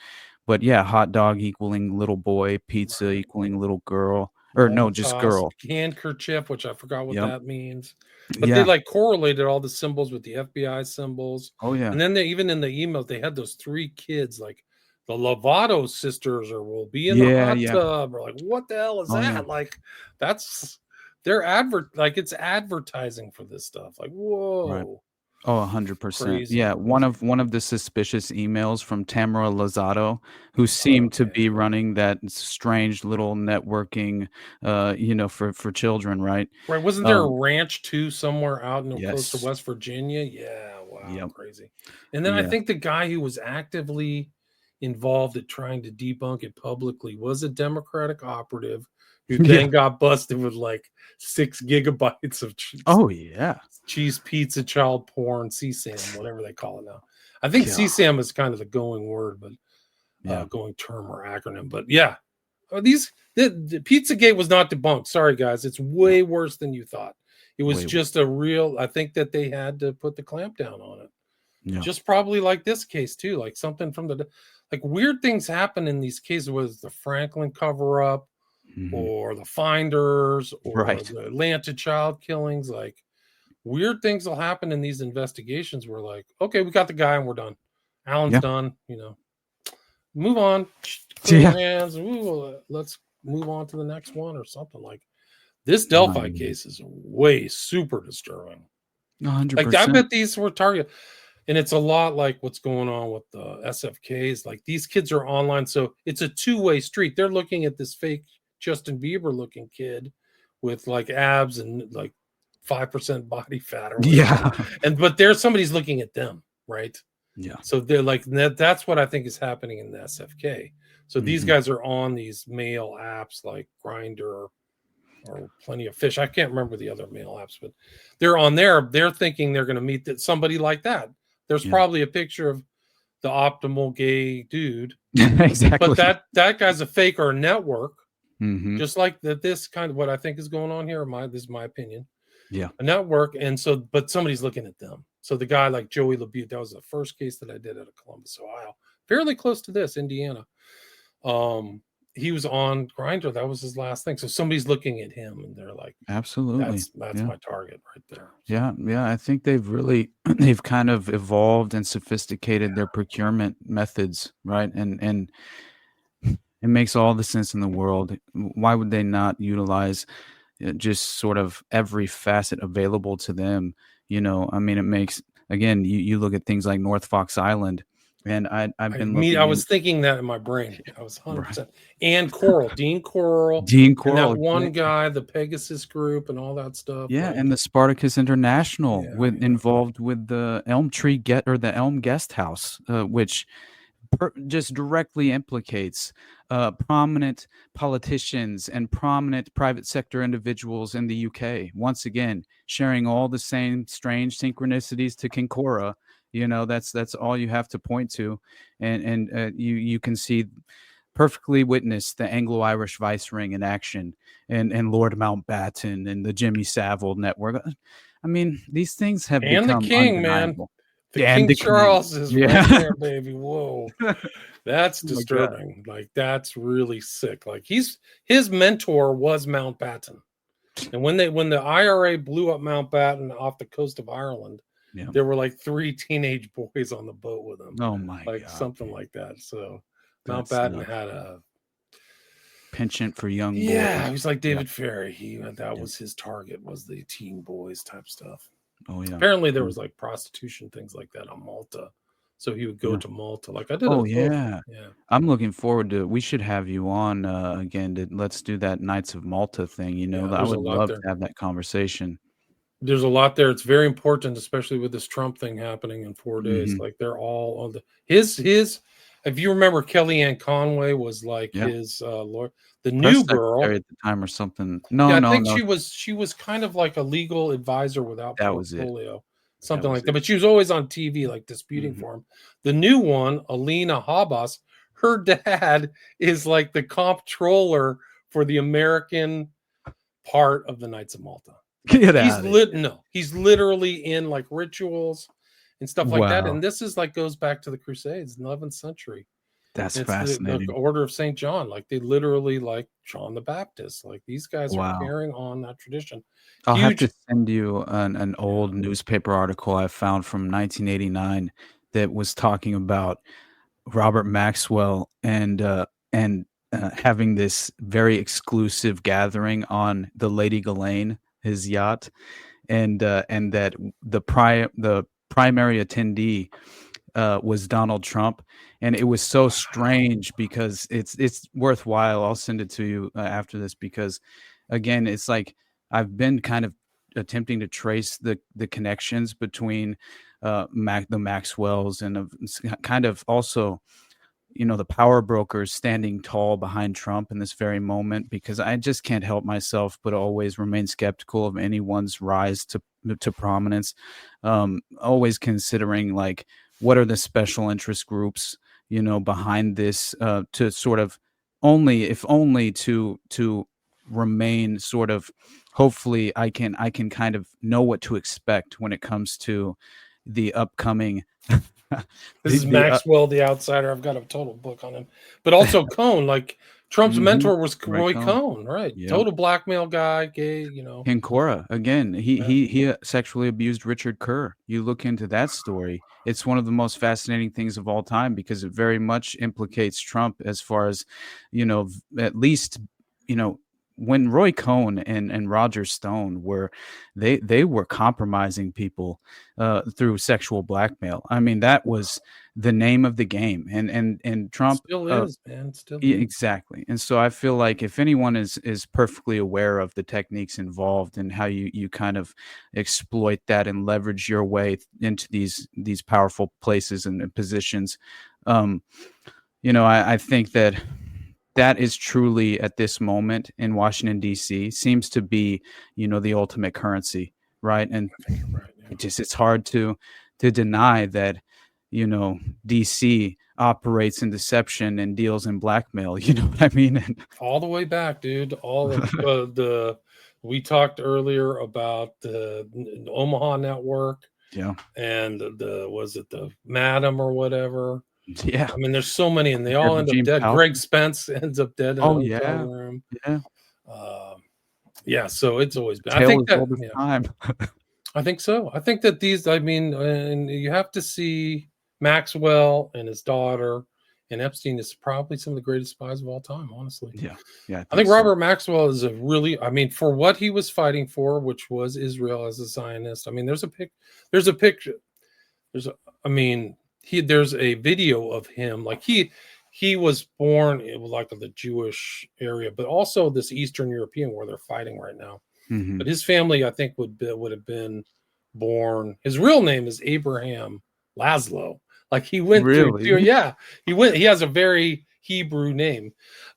yeah, hot dog equaling little boy, pizza equaling little girl, or no, just girl. Handkerchief, which I forgot what that means. But they like correlated all the symbols with the FBI symbols. Oh yeah. And then they, even in the emails, they had those 3 kids, like the Lovato sisters, or will be in the hot tub, or like, what the hell is that? Yeah. Like, that's their it's advertising for this stuff. Like, whoa. Right. Oh, 100%. Yeah, one of the suspicious emails from Tamara Lozado, who seemed to be running that strange little networking, for children, right? Right. Wasn't there a ranch too somewhere out in close to West Virginia? Yeah. Wow. Crazy. And then I think the guy who was actively involved at trying to debunk it publicly was a Democratic operative who then got busted with like 6 gigabytes of cheese pizza, child porn, CSAM, whatever they call it now. I think CSAM is kind of the going word, but going term or acronym. But the Pizzagate was not debunked. Sorry, guys. It's way worse than you thought. It was just a real, I think that they had to put the clamp down on it. Yeah. Just probably like this case too, like something from like weird things happen in these cases, was the Franklin cover up, or the Finders or Right. the Atlanta child killings. Like, weird things will happen in these investigations. We're like, okay, we got the guy and we're done. Alan's done, move on, clear our hands. Let's move on to the next one or something. Like, this Delphi case is way super disturbing. 100%. Like, I bet these were targeted. And it's a lot like what's going on with the SFKs. Like, these kids are online, so it's a two-way street. They're looking at this fake Justin Bieber looking kid with like abs and like 5% body fat or whatever. But there's somebody's looking at them, right? Yeah. So they're like, that's what I think is happening in the SFK. So these guys are on these male apps like Grindr or Plenty of Fish. I can't remember the other male apps, but they're on there. They're thinking they're going to meet somebody like that. There's probably a picture of the optimal gay dude. Exactly. But that guy's a fake or a network. Just like that. This kind of what I think is going on here. This is my opinion. Yeah. A network. And so, but somebody's looking at them. So the guy like Joey LaBute, that was the first case that I did out of Columbus, Ohio, fairly close to this, Indiana. He was on Grindr. That was his last thing. So somebody's looking at him and they're like, absolutely, that's my target right there. So. Yeah. I think they've kind of evolved and sophisticated their procurement methods, right? And it makes all the sense in the world. Why would they not utilize just sort of every facet available to them? I mean, it makes, again, you look at things like North Fox Island, and I was thinking that in my brain. I was 100%. Right. And Dean Coral, and that one guy, the Pegasus Group, and all that stuff. Yeah, and the Spartacus International involved with the Elm Tree the Elm Guest House, which just directly implicates prominent politicians and prominent private sector individuals in the UK. Once again, sharing all the same strange synchronicities to Kincora. That's all you have to point to, and you can see perfectly witness the Anglo-Irish vice ring in action, and Lord Mountbatten and the Jimmy Savile network. I mean, these things have become the King, undeniable. King Charles is right there, baby. Whoa, that's disturbing. Like, that's really sick. Like, his mentor was Mountbatten, and when the IRA blew up Mountbatten off the coast of Ireland, there were like 3 teenage boys on the boat with him. Oh my God, something like that. So Mountbatten had a penchant for young boys. Yeah, he was like David Ferry. That was his target, was the teen boys type stuff. Oh yeah. Apparently there was like prostitution, things like that on Malta. So he would go to Malta. Like I did. Oh yeah. I'm looking forward to. We should have you on again. Let's do that Knights of Malta thing. I would love to have that conversation. There's a lot there. It's very important, especially with this Trump thing happening in 4 days. Like, they're all on his. If you remember, Kellyanne Conway was like his lawyer. The new girl at the time or something. I think she was kind of like a legal advisor without portfolio, something like that. But she was always on TV, like disputing for him. The new one, Alina Habas, her dad is like the comptroller for the American part of the Knights of Malta. He's literally in like rituals and stuff like that. And this is like goes back to the Crusades in the 11th century. That's fascinating. The Order of St. John, like they literally like John the Baptist. Like these guys are carrying on that tradition. I'll have to send you an old newspaper article I found from 1989 that was talking about Robert Maxwell and having this very exclusive gathering on the Lady Ghislaine, his yacht, and that the primary attendee was Donald Trump. And it was so strange because it's worthwhile. I'll send it to you after this because, again, it's like I've been kind of attempting to trace the connections between the Maxwells and kind of also, the power brokers standing tall behind Trump in this very moment, because I just can't help myself but always remain skeptical of anyone's rise to prominence. Always considering like what are the special interest groups behind this to sort of only to remain sort of, hopefully I can kind of know what to expect when it comes to the upcoming. This is Maxwell, the Outsider. I've got a total book on him, but also Cohn. Like Trump's mentor was Roy Roy Cohn. Cohn, right? Yep. Total blackmail guy, gay, you know. And Cora, again, he sexually abused Richard Kerr. You look into that story, it's one of the most fascinating things of all time because it very much implicates Trump as far as, at least, when Roy Cohn and Roger Stone were, they were compromising people through sexual blackmail. I mean, that was the name of the game, and Trump still is, man. Still yeah, is. exactly. And so I feel like if anyone is perfectly aware of the techniques involved and how you kind of exploit that and leverage your way into these powerful places and positions, I think that is truly at this moment in Washington, D.C. seems to be, the ultimate currency, right? And Right, yeah. it's hard to deny that, DC operates in deception and deals in blackmail. You know what I mean? And all the way back, dude. All of we talked earlier about the Omaha network. Yeah. And was it the Madam or whatever? Yeah. I mean, there's so many, and they all end up dead. Powell. Greg Spence ends up dead in a hotel room. Yeah. Yeah. So it's always been. I think that all the time. I think so. I think that these. I mean, and you have to see Maxwell and his daughter, and Epstein is probably some of the greatest spies of all time. Honestly. Yeah. I think Robert Maxwell is a really. I mean, for what he was fighting for, which was Israel as a Zionist. I mean, there's a picture. There's a video of him. Like he was born in like the Jewish area, but also this Eastern European where they're fighting right now. Mm-hmm. But his family, I think, would have been born. His real name is Abraham Laszlo. Like he went really? through, yeah. He has a very Hebrew name,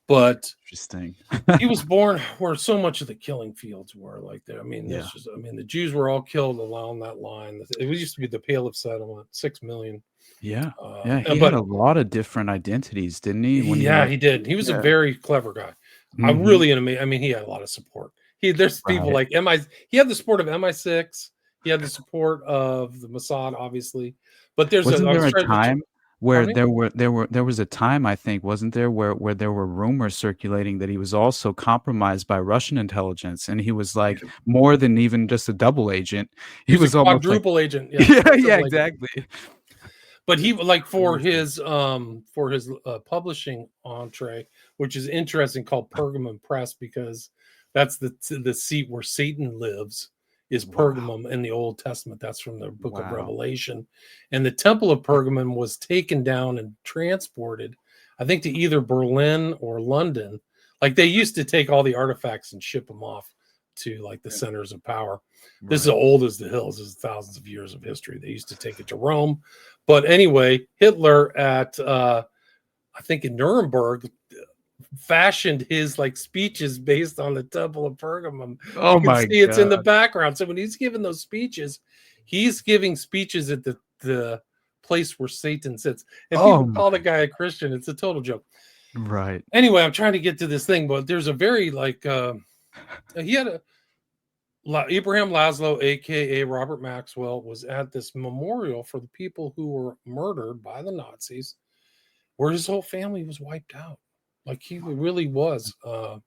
but interesting. he was born where so much of the killing fields were like there. I mean, the Jews were all killed along that line. It used to be the Pale of Settlement, 6 million. Yeah. He had a lot of different identities, didn't he? He did. He was a very clever guy. Mm-hmm. I mean, he had a lot of support. There's people like he had the support of MI6. He had the support of the Mossad, obviously. But there a time where there was a time, I think, wasn't there, where there were rumors circulating that he was also compromised by Russian intelligence, and he was like more than even just a double agent. He was a quadruple agent. Yeah, exactly. But he for his publishing entree, which is interesting, called Pergamum Press, because that's the seat where Satan lives. Is Pergamum in the Old Testament. That's from the book of Revelation. And the temple of Pergamum was taken down and transported, I think, to either Berlin or London. Like they used to take all the artifacts and ship them off to like the centers of power. This is as old as the hills. This is thousands of years of history. They used to take it to Rome. But anyway, Hitler at, I think in Nuremberg, fashioned his like speeches based on the Temple of Pergamum. Oh my God. It's in the background. So when he's giving those speeches, he's giving speeches at the place where Satan sits. And people call the guy a Christian. It's a total joke. Right. Anyway, I'm trying to get to this thing, but there's a very he had Abraham Laszlo, aka Robert Maxwell, was at this memorial for the people who were murdered by the Nazis, where his whole family was wiped out. Like he really was a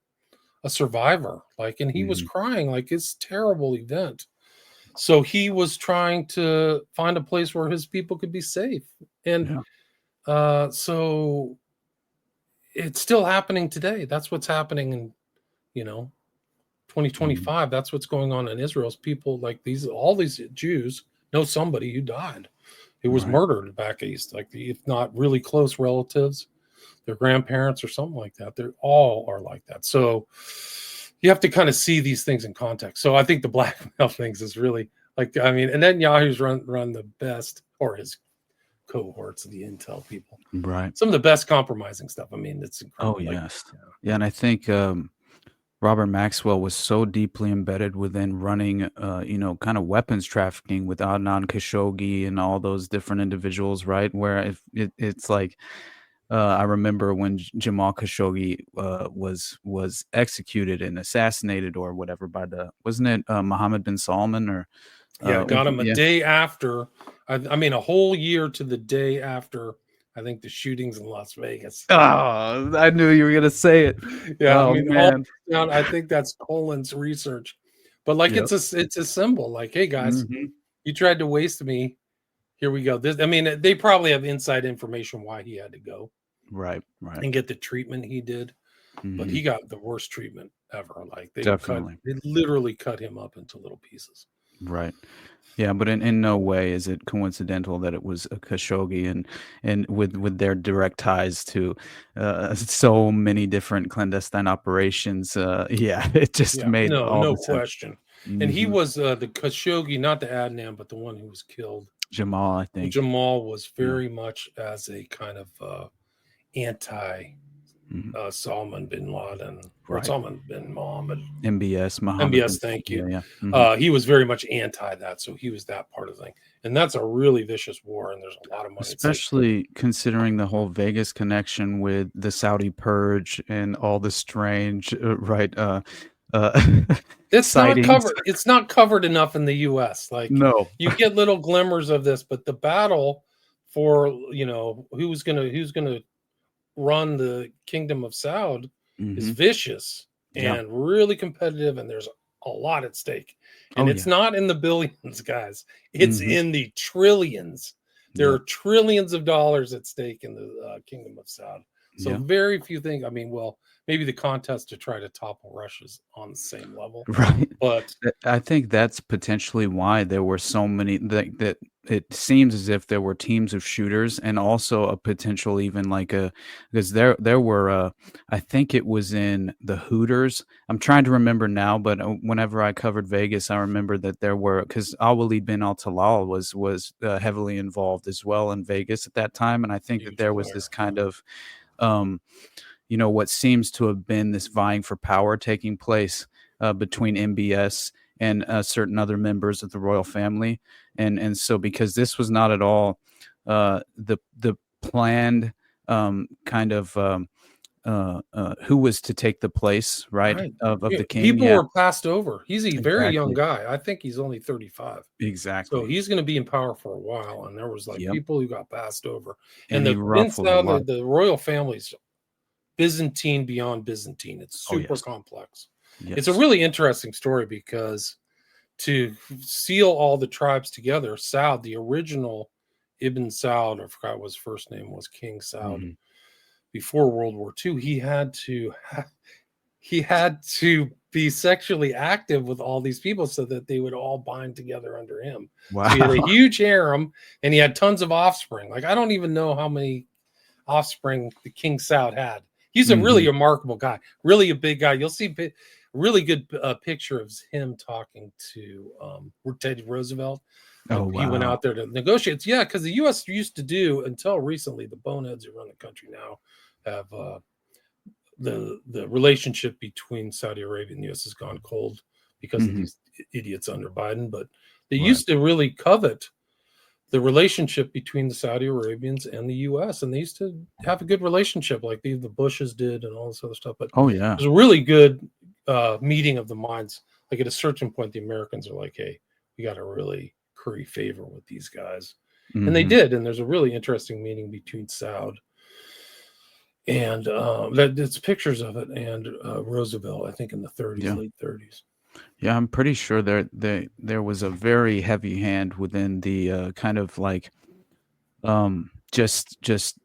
survivor, and he was crying like it's a terrible event. So he was trying to find a place where his people could be safe. And so it's still happening today. That's what's happening in, 2025. That's what's going on in Israel's people. Like all these Jews know somebody who died, who was murdered back east, if not really close relatives, their grandparents or something like that. They all are like that. So you have to kind of see these things in context. So I think the blackmail things is really and Netanyahu's run the best, or his cohorts of the intel people. Right. Some of the best compromising stuff. I mean, it's incredible. Oh, yes. Yeah. And I think Robert Maxwell was so deeply embedded within running, kind of weapons trafficking with Adnan Khashoggi and all those different individuals, right? Where it's like, I remember when Jamal Khashoggi was executed and assassinated or whatever wasn't it Mohammed bin Salman or got him a day after. I mean, a whole year to the day after I think the shootings in Las Vegas. Oh, I knew you were gonna say it. Yeah, Oh I mean, man. I think that's Colin's research, but like Yep. it's a symbol. Like, hey guys, Mhm. you tried to waste me. Here we go. This, I mean, they probably have inside information why he had to go Right. and get the treatment he did, but he Mhm. got the worst treatment ever. Like Definitely. they literally cut him up into little pieces. Right. Yeah, but in no way is it coincidental that it was a Khashoggi and with their direct ties to so many different clandestine operations. Yeah, it just Yeah, made all no the sense. question. And he Mhm. was the Khashoggi, not the Adnan, but the one who was killed. Jamal, I think. Jamal was Yeah. very much as a kind of anti Mhm. Salman bin Laden or Right. Salman bin Mohammed. MBS, Muhammad. MBS, thank you. Yeah, yeah. Mhm. He was very much anti that, so he was that part of the thing. And that's a really vicious war, and there's a lot of money at stake. Especially considering the whole Vegas connection with the Saudi purge and all the strange, right? It's not sightings. covered. It's not covered enough in the U.S. Like, No. you get little glimmers of this, but the battle for, you know, who's gonna run the Kingdom of Saud is Mhm. vicious Yeah. and really competitive, and there's a lot at stake. And Oh, it's yeah. not in the billions, guys. It's Mhm. in the trillions. There Yep. are trillions of dollars at stake in the Kingdom of Saud. So Yeah. very few things. I mean, well, maybe the contest to try to topple Russia's on the same level, Right. but I think that's potentially why there were so many that it seems as if there were teams of shooters and also a potential even like a because there were I think it was in the Hooters. I'm trying to remember now, but whenever I covered Vegas, I remember that there were because Al Walid bin Al Talal was heavily involved as well in Vegas at that time, and I think that huge there was player. this kind of um, what seems to have been this vying for power taking place between MBS and certain other members of the royal family, and so because this was not at all the planned kind of who was to take the place, right, of Yeah, the king. people Yeah, were passed over. He's a very young exactly, guy. I think he's only 35. So exactly. he's going to be in power for a while. And there was like Yep, people who got passed over. And and he the bin ruffled a lot. Saud, the royal family's Byzantine beyond Byzantine. It's Oh super yes, complex. It's a yes. really interesting story because to seal all the tribes together, Saud, the original Ibn Saud, I forgot what his first name was, King Saud, Mhm. before World War II, he had to be sexually active with all these people so that they would all bind together under him. So he had a Wow. huge harem and he had tons of offspring. Like, I don't even know how many offspring the King Saud had. He's a really Mhm. remarkable guy, really a big guy. You'll see a really good picture of him talking to Teddy Roosevelt. Oh He went wow. out there to negotiate. Yeah, because the U.S. used to do until recently. The boneheads who run the country now have the relationship between Saudi Arabia and the U.S. has gone cold because of Mhm. these idiots under Biden. But they Right. used to really covet the relationship between the Saudi Arabians and the U.S. and they used to have a good relationship, like the Bushes did, and all this other stuff. But Oh it yeah. was a really good meeting of the minds. Like, at a certain point, the Americans are like, "Hey, we got to really curry favor with these guys," and they Mhm. did. And there's a really interesting meeting between Saud and it's pictures of it, and Roosevelt, I think in the 30s, Yeah. late 30s. Yeah, I'm pretty sure there was a very heavy hand within the kind of like just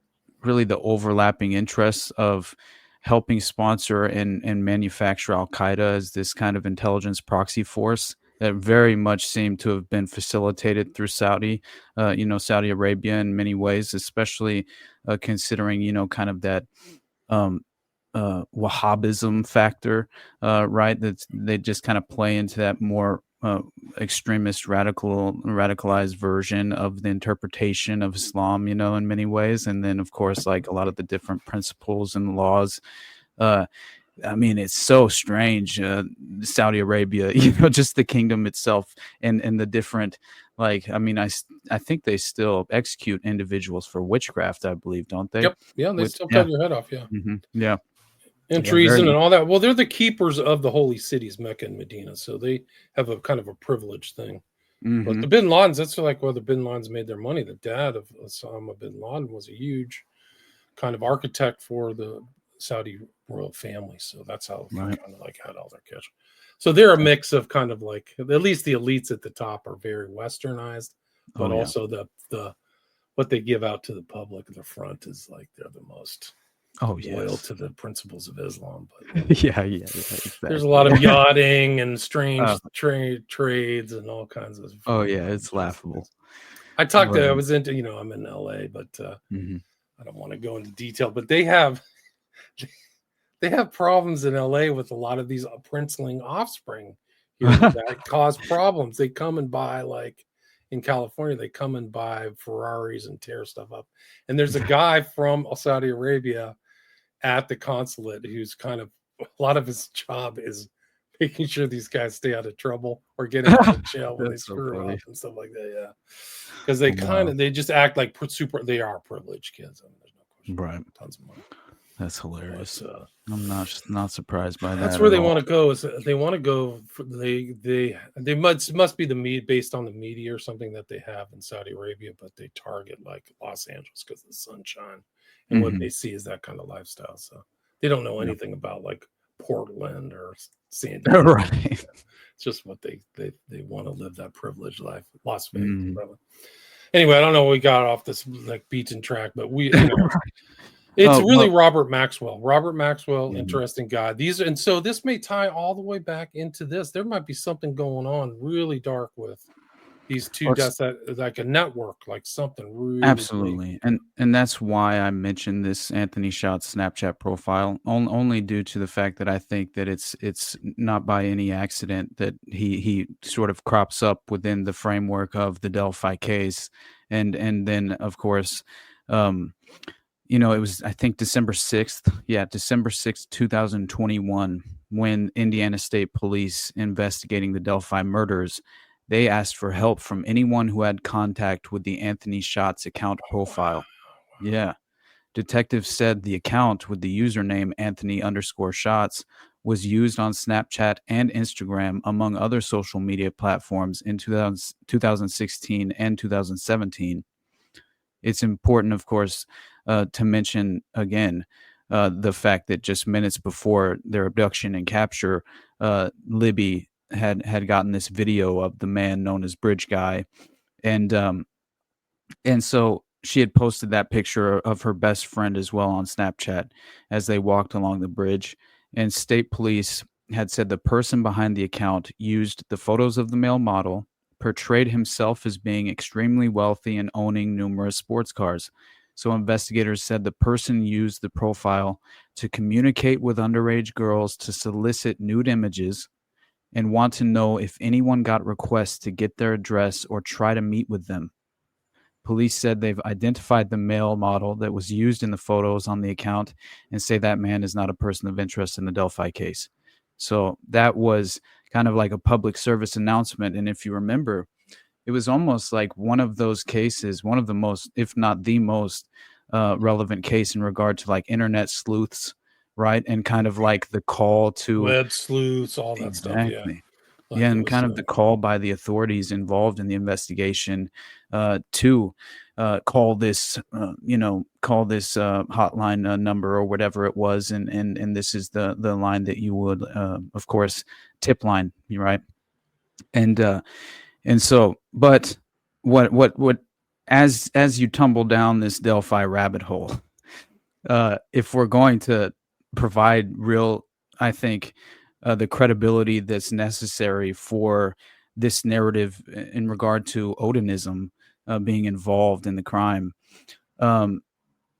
really the overlapping interests of helping sponsor and manufacture Al Qaeda as this kind of intelligence proxy force that very much seemed to have been facilitated through Saudi Arabia in many ways, especially considering kind of that um, Wahhabism factor, right? That they just kind of play into that more extremist, radicalized version of the interpretation of Islam, in many ways. And then, of course, like a lot of the different principles and laws. I mean, it's so strange. Saudi Arabia, just the kingdom itself, and the different. Like, I mean, I think they still execute individuals for witchcraft, I believe, don't they? Yep, yeah, they Which, still yeah, cut your head off. Yeah. yeah. And Yeah, very treason and all that. Well, they're the keepers of the holy cities, Mecca and Medina, so they have a kind of a privileged thing. But the Bin Ladens, that's like where the Bin Ladens made their money. The dad of Osama bin Laden was a huge kind of architect for the Saudi royal family. So that's how they kind of like had all their cash. So they're a mix of kind of like, at least the elites at the top are very westernized, but also the what they give out to the public at the front is like they're the most loyal to the principles of Islam. But exactly. There's a lot of yachting and strange trades and all kinds of. It's laughable. I was into, I'm in LA, but I don't want to go into detail, but they have problems in LA with a lot of these princeling offspring here that cause problems. They come and buy, like in California, they come and buy Ferraris and tear stuff up. And there's a guy from Saudi Arabia at the consulate who's kind of, a lot of his job is making sure these guys stay out of trouble or get out of jail when they screw up and stuff like that. Yeah. Because they just act like they are privileged kids. I mean, there's no question. Right. Tons of money. That's hilarious. But, I'm not surprised by that. That's where they want to go. Is they want to go? They must be based on the media or something that they have in Saudi Arabia, but they target like Los Angeles because of the sunshine, and what they see is that kind of lifestyle. So they don't know anything about like Portland or San Diego. Right. It's just what they want to live that privileged life. Las Vegas. Anyway, I don't know. We got off this like beaten track, but it's really Robert Maxwell. Robert Maxwell, interesting guy. So this may tie all the way back into this. There might be something going on really dark with these two deaths, like a network, like something really absolutely big. And that's why I mentioned this Anthony Shots Snapchat profile, only due to the fact that I think that it's not by any accident that he sort of crops up within the framework of the Delphi case, and then of course it was, I think, December 6th, 2021, when Indiana State Police investigating the Delphi murders, they asked for help from anyone who had contact with the Anthony Shots account profile. Yeah. Detectives said the account with the username Anthony_Shots was used on Snapchat and Instagram, among other social media platforms, in 2016 and 2017. It's important, of course, to mention again the fact that just minutes before their abduction and capture, Libby had gotten this video of the man known as Bridge Guy, and so she had posted that picture of her best friend as well on Snapchat as they walked along the bridge. And state police had said the person behind the account used the photos of the male model, portrayed himself as being extremely wealthy and owning numerous sports cars. So investigators said the person used the profile to communicate with underage girls, to solicit nude images, and want to know if anyone got requests to get their address or try to meet with them. Police said they've identified the male model that was used in the photos on the account and say that man is not a person of interest in the Delphi case. So that was kind of like a public service announcement. And if you remember, it was almost like one of those cases, one of the most, if not the most relevant case in regard to like internet sleuths, right? And kind of like the call to web sleuths, all that stuff. Yeah. Like and kind of the call by the authorities involved in the investigation to call this hotline number or whatever it was, and this is the line that you would, of course, tip line, right? And so, but what as you tumble down this Delphi rabbit hole, if we're going to provide real, I think, the credibility that's necessary for this narrative in regard to Odinism being involved in the crime,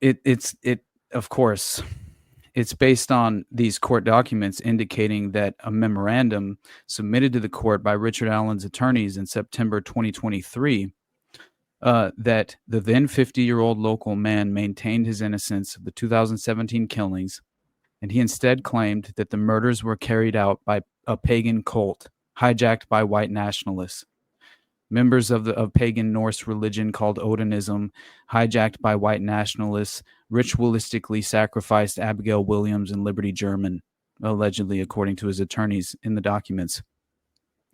it's of course, it's based on these court documents indicating that a memorandum submitted to the court by Richard Allen's attorneys in September 2023 that the then 50-year-old local man maintained his innocence of the 2017 killings, and he instead claimed that the murders were carried out by a pagan cult hijacked by white nationalists. Members of pagan Norse religion called Odinism, hijacked by white nationalists, ritualistically sacrificed Abigail Williams and Liberty German, allegedly, according to his attorneys in the documents.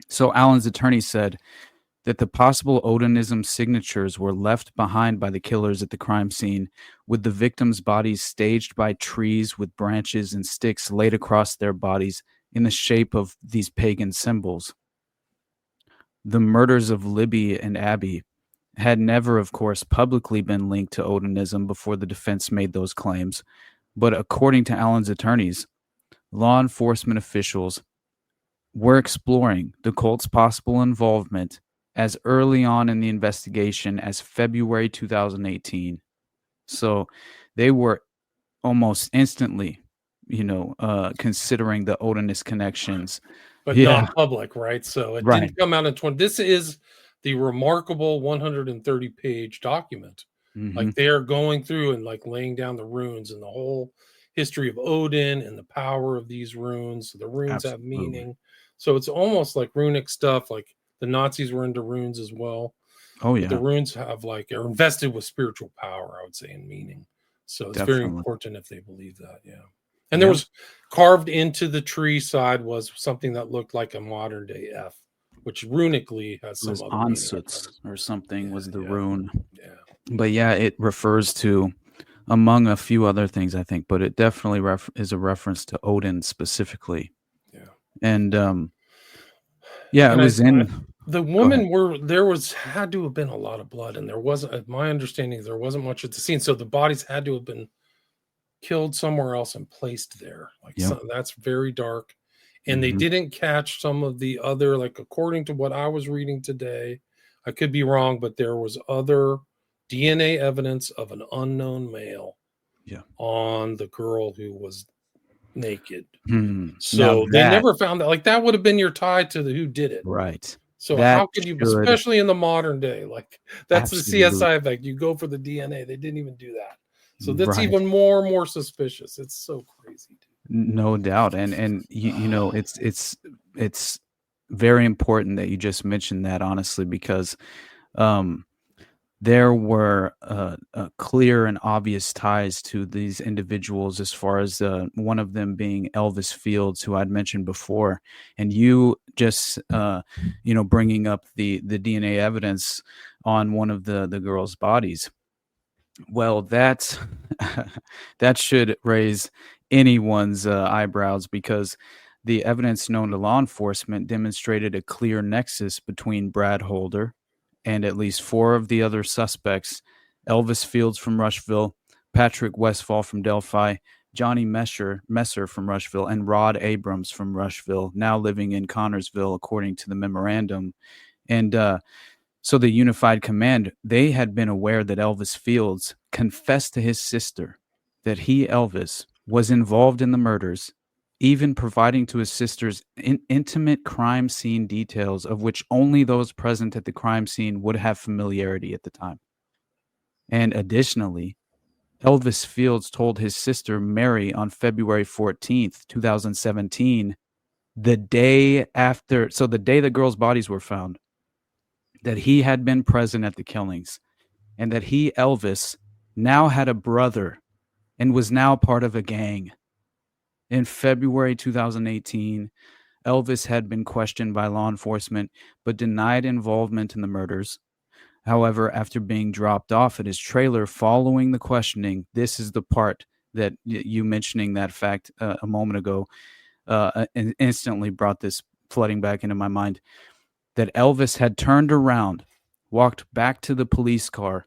So Allen's attorney said, that the possible Odinism signatures were left behind by the killers at the crime scene, with the victims' bodies staged by trees with branches and sticks laid across their bodies in the shape of these pagan symbols. The murders of Libby and Abby had never, of course, publicly been linked to Odinism before the defense made those claims, but according to Allen's attorneys, law enforcement officials were exploring the cult's possible involvement as early on in the investigation as February 2018. So they were almost instantly, considering the Odinist connections. But non-public, right? So it Right. didn't come out in 20. This is the remarkable 130-page document. Mhm. Like they're going through and like laying down the runes and the whole history of Odin and the power of these runes. The runes have meaning. So it's almost like runic stuff. Like the Nazis were into runes as well. Oh, yeah. But the runes are invested with spiritual power, I would say, and meaning. So it's very important if they believe that. Yeah. And there was carved into the tree side was something that looked like a modern day F, which runically has some other Ansuts or something was the rune. Yeah. But yeah, it refers to, among a few other things, I think, but it definitely is a reference to Odin specifically. Yeah. And it was the woman had to have been a lot of blood, and there wasn't, my understanding, there wasn't much at the scene. So the bodies had to have been killed somewhere else and placed there. So that's very dark. And they didn't catch some of the other, like according to what I was reading today, I could be wrong, but there was other DNA evidence of an unknown male on the girl who was naked. So they never found that. Like that would have been your tie to who did it. Right. So how could you, especially in the modern day, like that's the CSI effect. You go for the DNA. They didn't even do that. So that's even more and more suspicious. It's so crazy. No doubt. And it's very important that you just mentioned that, honestly, because there were clear and obvious ties to these individuals, as far as one of them being Elvis Fields, who I'd mentioned before. And you just, bringing up the DNA evidence on one of the girls' bodies. Well, that should raise anyone's eyebrows, because the evidence known to law enforcement demonstrated a clear nexus between Brad Holder and at least 4 of the other suspects: Elvis Fields from Rushville, Patrick Westfall from Delphi, Johnny Messer from Rushville, and Rod Abrams from Rushville, now living in Connorsville, according to the memorandum. And so the Unified Command, they had been aware that Elvis Fields confessed to his sister that he, Elvis, was involved in the murders, even providing to his sister's intimate crime scene details, of which only those present at the crime scene would have familiarity at the time. And additionally, Elvis Fields told his sister Mary on February 14th, 2017, the day the girls' bodies were found, that he had been present at the killings, and that he, Elvis, now had a brother and was now part of a gang. In February 2018, Elvis had been questioned by law enforcement but denied involvement in the murders. However, after being dropped off at his trailer following the questioning, this is the part that you mentioning that fact a moment ago instantly brought this flooding back into my mind, that Elvis had turned around, walked back to the police car,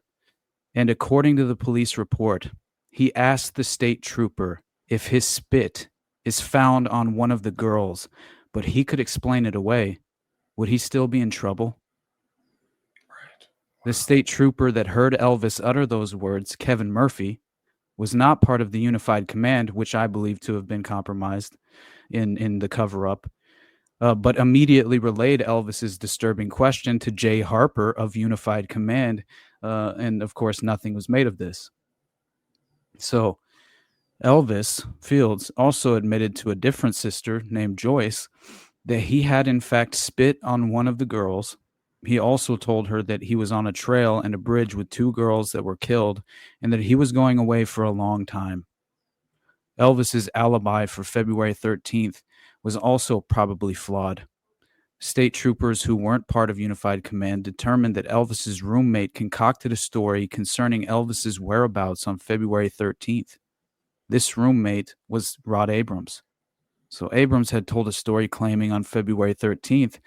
and according to the police report, he asked the state trooper if his spit is found on one of the girls, but he could explain it away. Would he still be in trouble? Right. The state trooper that heard Elvis utter those words, Kevin Murphy, was not part of the Unified Command, which I believe to have been compromised in the cover-up, but immediately relayed Elvis's disturbing question to Jay Harper of Unified Command, and of course nothing was made of this. So Elvis Fields also admitted to a different sister named Joyce that he had in fact spit on one of the girls. He also told her that he was on a trail and a bridge with 2 girls that were killed, and that he was going away for a long time. Elvis's alibi for February 13th was also probably flawed. State troopers who weren't part of Unified Command determined that Elvis's roommate concocted a story concerning Elvis's whereabouts on February 13th. This roommate was Rod Abrams. So Abrams had told a story claiming on February 13th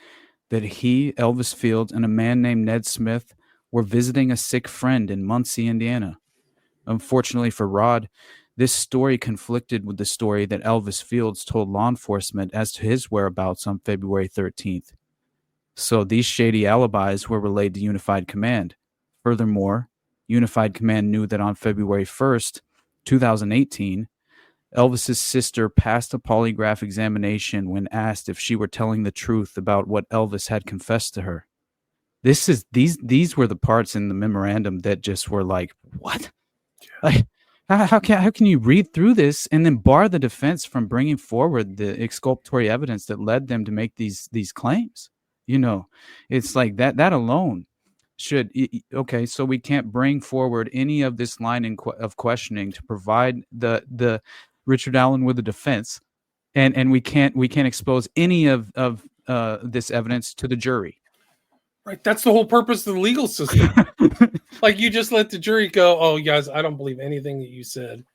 that he, Elvis Fields, and a man named Ned Smith were visiting a sick friend in Muncie, Indiana. Unfortunately for Rod, this story conflicted with the story that Elvis Fields told law enforcement as to his whereabouts on February 13th. So these shady alibis were relayed to Unified Command. Furthermore, Unified Command knew that on February 1st, 2018, Elvis's sister passed a polygraph examination when asked if she were telling the truth about what Elvis had confessed to her. These were the parts in the memorandum that just were like, what? Like, how can you read through this and then bar the defense from bringing forward the exculpatory evidence that led them to make these claims? You know, it's like that alone should, okay, so we can't bring forward any of this line of questioning to provide the Richard Allen with a defense, and we can't expose any of this evidence to the jury. Right, that's the whole purpose of the legal system. Like, you just let the jury go, oh, guys, I don't believe anything that you said.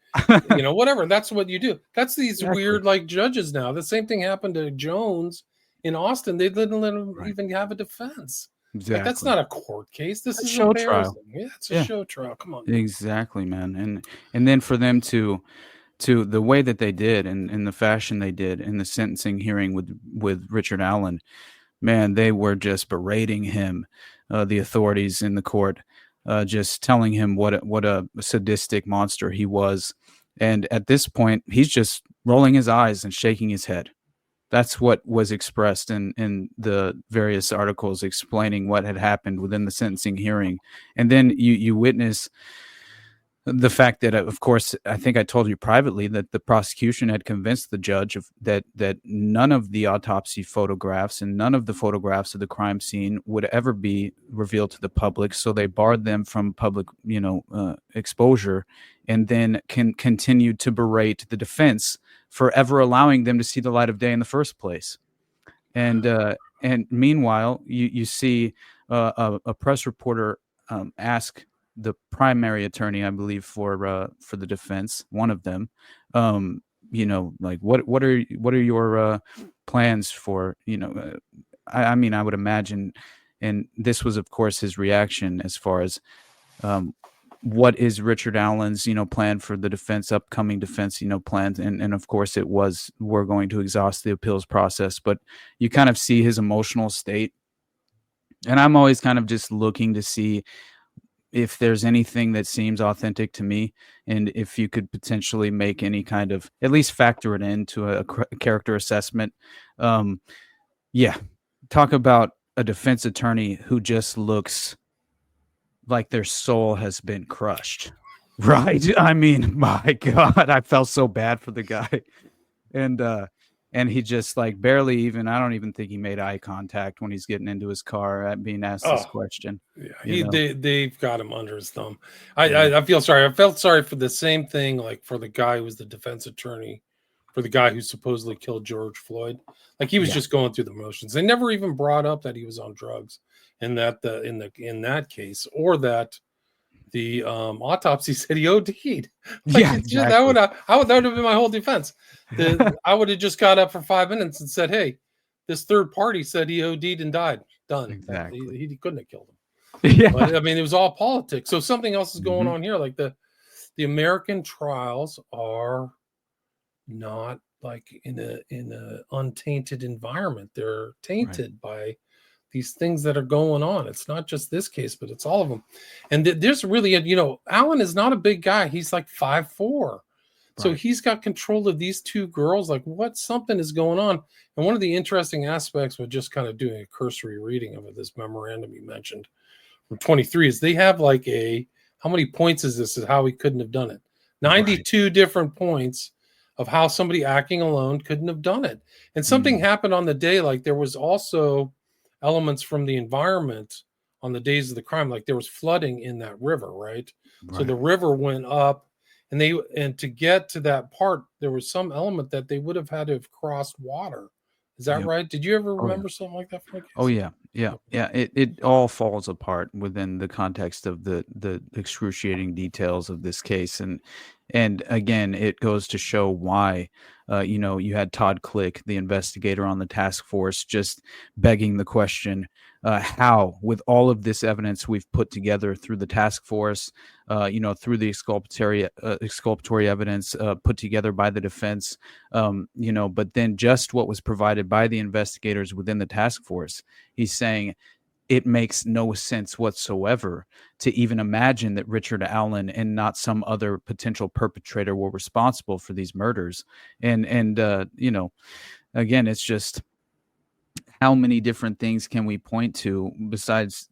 You know, whatever. That's what you do. That's these weird, like, judges now. The same thing happened to Jones in Austin. They didn't let him even have a defense. Exactly. Like, that's not a court case. This is a show trial. Yeah, it's a show trial. Come on. Exactly, man. And then for them to the way that they did and in the fashion they did in the sentencing hearing with Richard Allen, man, they were just berating him, the authorities in the court, just telling him what a sadistic monster he was. And at this point, he's just rolling his eyes and shaking his head. That's what was expressed in the various articles explaining what had happened within the sentencing hearing. And then you witness the fact that, of course, I think I told you privately that the prosecution had convinced the judge that none of the autopsy photographs and none of the photographs of the crime scene would ever be revealed to the public. So they barred them from public, exposure, and then continued to berate the defense for ever allowing them to see the light of day in the first place. And meanwhile, you see a press reporter ask the primary attorney, I believe, for the defense, one of them, like what are your plans for, I mean, I would imagine, and this was, of course, his reaction as far as what is Richard Allen's, plan for the defense, upcoming defense, plans. And of course it was, we're going to exhaust the appeals process, but you kind of see his emotional state. And I'm always kind of just looking to see if there's anything that seems authentic to me, and if you could potentially make any kind of, at least factor it into a character assessment. Talk about a defense attorney who just looks like their soul has been crushed. Right? I mean, my God, I felt so bad for the guy. And he just like barely even, I don't even think he made eye contact when he's getting into his car at being asked this question. Yeah, they've got him under his thumb. I feel sorry. I felt sorry for the same thing, like for the guy who was the defense attorney for the guy who supposedly killed George Floyd. Like, he was just going through the motions. They never even brought up that he was on drugs in that case, or that the autopsy said he OD'd. Like, exactly. That would have been my whole defense. I would have just got up for 5 minutes and said, hey, this third party said he OD'd and died. Done. Exactly. He couldn't have killed him. Yeah. But, I mean, it was all politics. So something else is going on here. Like, the American trials are not like in a untainted environment. They're tainted by these things that are going on. It's not just this case, but it's all of them. And there's really Alan is not a big guy. He's like 5'4". So he's got control of these two girls. Like, something is going on. And one of the interesting aspects with just kind of doing a cursory reading of this memorandum you mentioned from 23 is they have like how many points is this? Is how he couldn't have done it. 92 different points of how somebody acting alone couldn't have done it. And something happened on the day. Like, there was also elements from the environment on the days of the crime. Like, there was flooding in that river, right? So the river went up, and to get to that part, there was some element that they would have had to have crossed water Is that Yep. right? Did you ever Oh, yeah. remember something like that from a case? Oh yeah, yeah, yeah. It all falls apart within the context of the excruciating details of this case, and again, it goes to show why, you had Todd Click, the investigator on the task force, just begging the question, how, with all of this evidence we've put together through the task force, through the exculpatory evidence put together by the defense, but then just what was provided by the investigators within the task force. He's saying it makes no sense whatsoever to even imagine that Richard Allen and not some other potential perpetrator were responsible for these murders. And again, it's just, how many different things can we point to besides,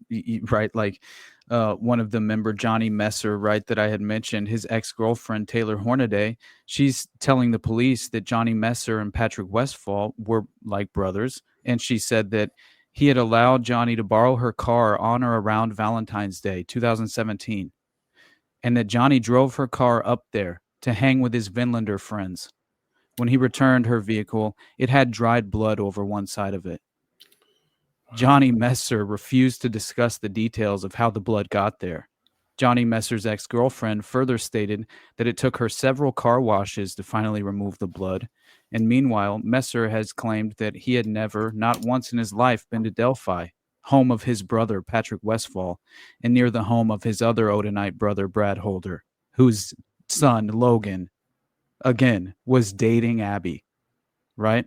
right? Like one of the member, Johnny Messer, right, that I had mentioned, his ex-girlfriend, Taylor Hornaday, she's telling the police that Johnny Messer and Patrick Westfall were like brothers. And she said that he had allowed Johnny to borrow her car on or around Valentine's Day, 2017, and that Johnny drove her car up there to hang with his Vinlander friends. When he returned her vehicle, it had dried blood over one side of it. Johnny Messer refused to discuss the details of how the blood got there. Johnny Messer's ex-girlfriend further stated that it took her several car washes to finally remove the blood. And meanwhile, Messer has claimed that he had never, not once in his life, been to Delphi, home of his brother, Patrick Westfall, and near the home of his other Odinite brother, Brad Holder, whose son, Logan, again, was dating Abby, right?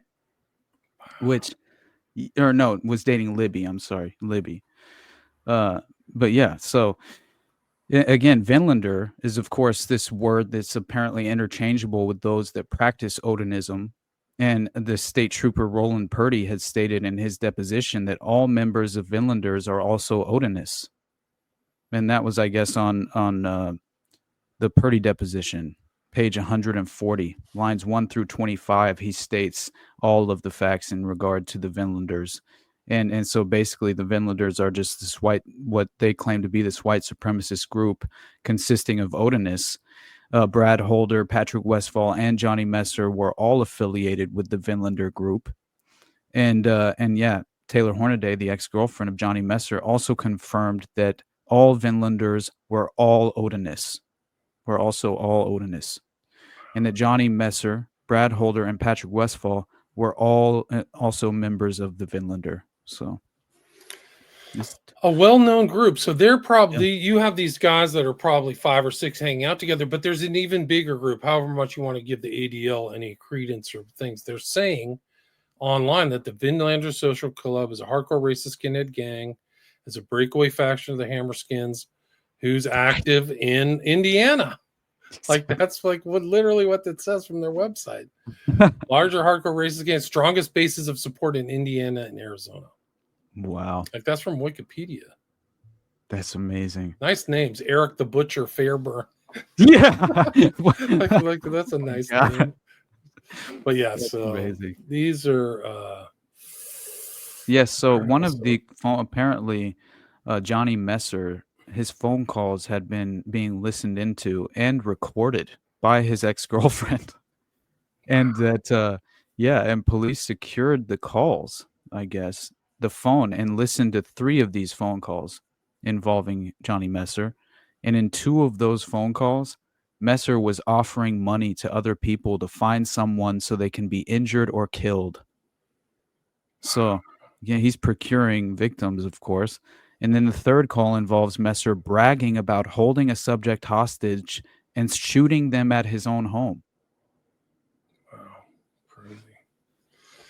Was dating Libby. I'm sorry, Libby. But yeah, so again, Vinlander is, of course, this word that's apparently interchangeable with those that practice Odinism. And the state trooper Roland Purdy had stated in his deposition that all members of Vinlanders are also Odinists. And that was, I guess, on the Purdy deposition, page 140, lines 1 through 25. He states all of the facts in regard to the Vinlanders. And so basically the Vinlanders are just this what they claim to be this white supremacist group consisting of Odinists. Brad Holder, Patrick Westfall, and Johnny Messer were all affiliated with the Vinlander group. And yeah, Taylor Hornaday, the ex-girlfriend of Johnny Messer, also confirmed that all Vinlanders were all Odinists, and that Johnny Messer, Brad Holder, and Patrick Westfall were all also members of the Vinlander. So a well-known group. So they're probably, you have these guys that are probably 5 or 6 hanging out together, but there's an even bigger group. However much you want to give the ADL any credence or things, they're saying online that the Vinlander Social Club is a hardcore racist skinhead gang, is a breakaway faction of the Hammerskins, who's active in Indiana. Like that's like literally what it says from their website. Larger hardcore racist gang, strongest bases of support in Indiana and Arizona. Wow. Like that's from Wikipedia. That's amazing. Nice names. Eric the Butcher Fairburn. Yeah. like that's a nice name. But yeah, that's so amazing. These are yes, so one of the apparently Johnny Messer, his phone calls had been being listened into and recorded by his ex-girlfriend. And that and police secured the calls, I guess, the phone, and listened to 3 of these phone calls involving Johnny Messer. And in 2 of those phone calls, Messer was offering money to other people to find someone so they can be injured or killed. So, yeah, he's procuring victims, of course. And then the 3rd call involves Messer bragging about holding a subject hostage and shooting them at his own home.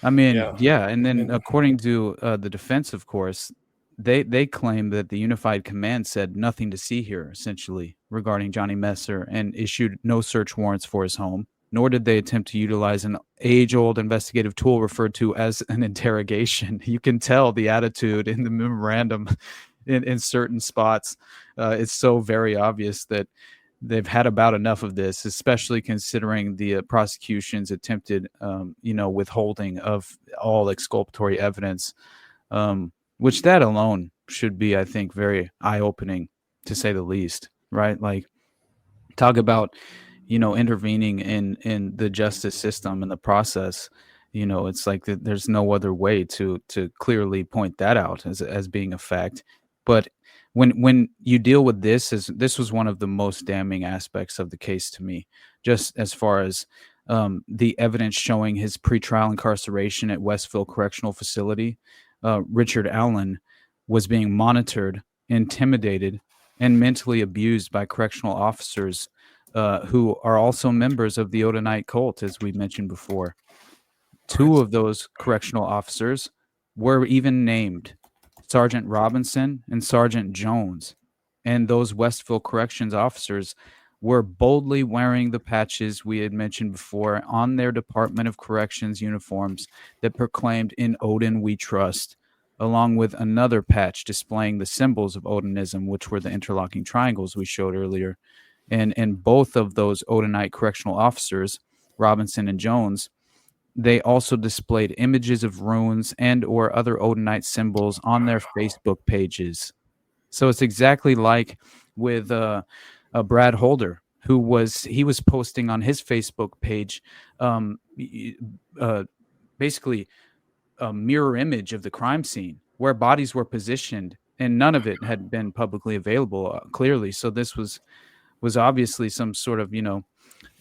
I mean, and then according to the defense, of course, they claim that the Unified Command said nothing to see here, essentially, regarding Johnny Messer, and issued no search warrants for his home, nor did they attempt to utilize an age-old investigative tool referred to as an interrogation. You can tell the attitude in the memorandum in certain spots. It's so very obvious that they've had about enough of this, especially considering the prosecution's attempted, withholding of all exculpatory evidence, which that alone should be, I think, very eye-opening, to say the least, right? Like, talk about, intervening in the justice system and the process. It's like there's no other way to clearly point that out as being a fact. But when you deal with this was one of the most damning aspects of the case to me, just as far as the evidence showing his pretrial incarceration at Westville Correctional Facility. Richard Allen was being monitored, intimidated, and mentally abused by correctional officers who are also members of the Odinite cult, as we mentioned before. Two of those correctional officers were even named, Sergeant Robinson and Sergeant Jones. And those Westville Corrections officers were boldly wearing the patches we had mentioned before on their Department of Corrections uniforms that proclaimed "In Odin We Trust," along with another patch displaying the symbols of Odinism, which were the interlocking triangles we showed earlier. And both of those Odinite correctional officers, Robinson and Jones, they also displayed images of runes and or other Odinite symbols on their Facebook pages. So it's exactly like with Brad Holder, who was posting on his Facebook page basically a mirror image of the crime scene where bodies were positioned, and none of it had been publicly available clearly. So this was obviously some sort of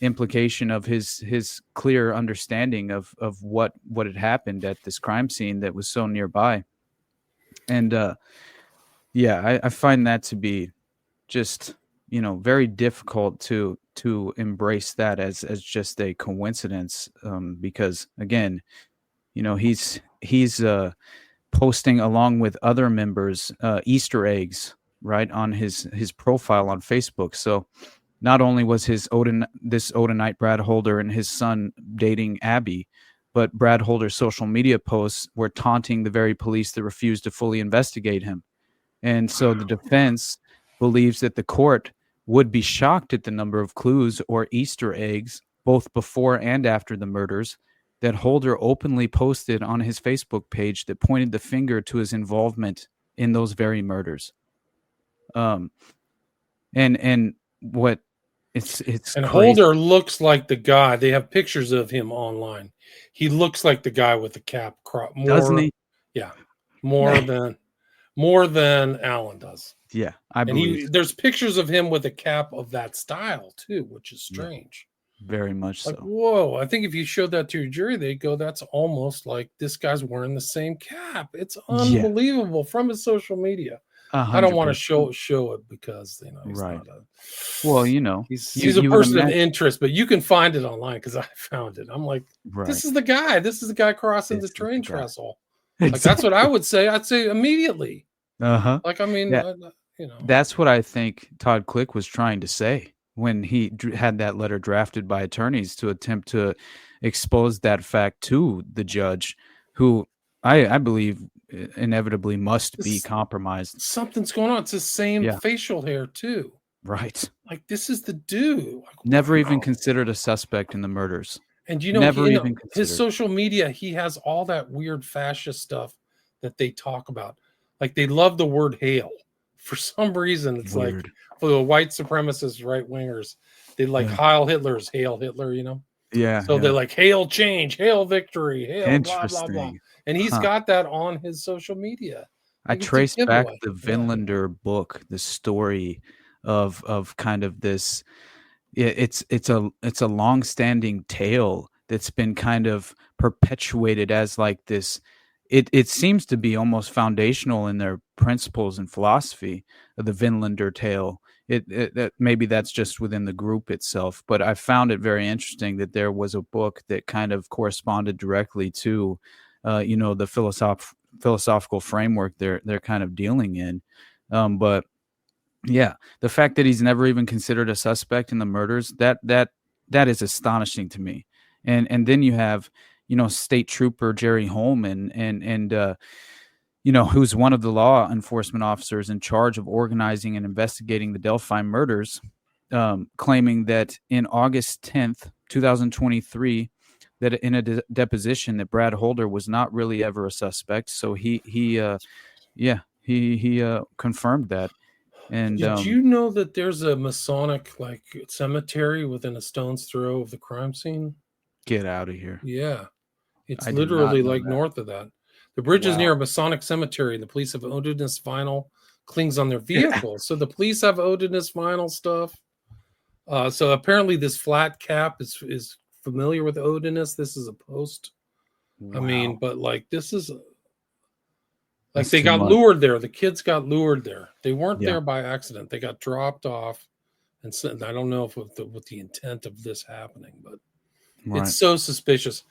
implication of his clear understanding of what had happened at this crime scene that was so nearby. And I find that to be just very difficult to embrace that as just a coincidence, because again, he's posting along with other members Easter eggs right on his profile on Facebook. So not only was this Odinite Brad Holder and his son dating Abby, but Brad Holder's social media posts were taunting the very police that refused to fully investigate him. And so the defense believes that the court would be shocked at the number of clues or Easter eggs, both before and after the murders, that Holder openly posted on his Facebook page that pointed the finger to his involvement in those very murders. And what it's and crazy. Holder looks like the guy. They have pictures of him online. He looks like the guy with the cap crop. Doesn't he? Yeah, more than Allen does. Yeah, I believe. There's pictures of him with a cap of that style too, which is strange. Yeah, very much like, so. Whoa! I think if you showed that to your jury, they'd go, "That's almost like this guy's wearing the same cap." It's unbelievable from his social media. 100%. I don't want to show it because he's right. not he's a person of interest, but you can find it online because I found it. I'm like, This is the guy. This is the guy crossing the train trestle. Exactly. Like that's what I would say. I'd say immediately. Like that's what I think Todd Click was trying to say when he had that letter drafted by attorneys to attempt to expose that fact to the judge, who I believe inevitably must be compromised. Something's going on. It's the same facial hair too. Right. Like this is the dude. Like, never even considered a suspect in the murders. And his social media, he has all that weird fascist stuff that they talk about. Like they love the word hail. For some reason, it's weird. Like for the white supremacist right wingers, they like Heil Hitler's Hail Hitler, Yeah. So they're like hail change, hail victory, hail blah blah blah. And he's got that on his social media. I traced back the Vinlander book, the story of kind of this. It's a long-standing tale that's been kind of perpetuated as like this. It seems to be almost foundational in their principles and philosophy of the Vinlander tale. It maybe that's just within the group itself, but I found it very interesting that there was a book that kind of corresponded directly to, the philosophical framework they're kind of dealing in. But yeah, the fact that he's never even considered a suspect in the murders, that is astonishing to me. And then you have, State Trooper Jerry Holman and who's one of the law enforcement officers in charge of organizing and investigating the Delphi murders, claiming that in August 10th, 2023, that in a deposition that Brad Holder was not really ever a suspect. So he confirmed that. And did you know that there's a Masonic cemetery within a stone's throw of the crime scene? Get out of here. Yeah. It's I did not literally know like that. north of that. The bridge is Wow. near a Masonic cemetery, and the police have odorless vinyl clings on their vehicles. So the police have odorless vinyl stuff. So apparently this flat cap is familiar with odorless. This is a post. I mean, Wow. but like this is like That's they too got much. lured there. The kids got lured there. They weren't Yeah. there by accident. They got dropped off, and so, I don't know if with the intent of this happening, but Right. it's so suspicious.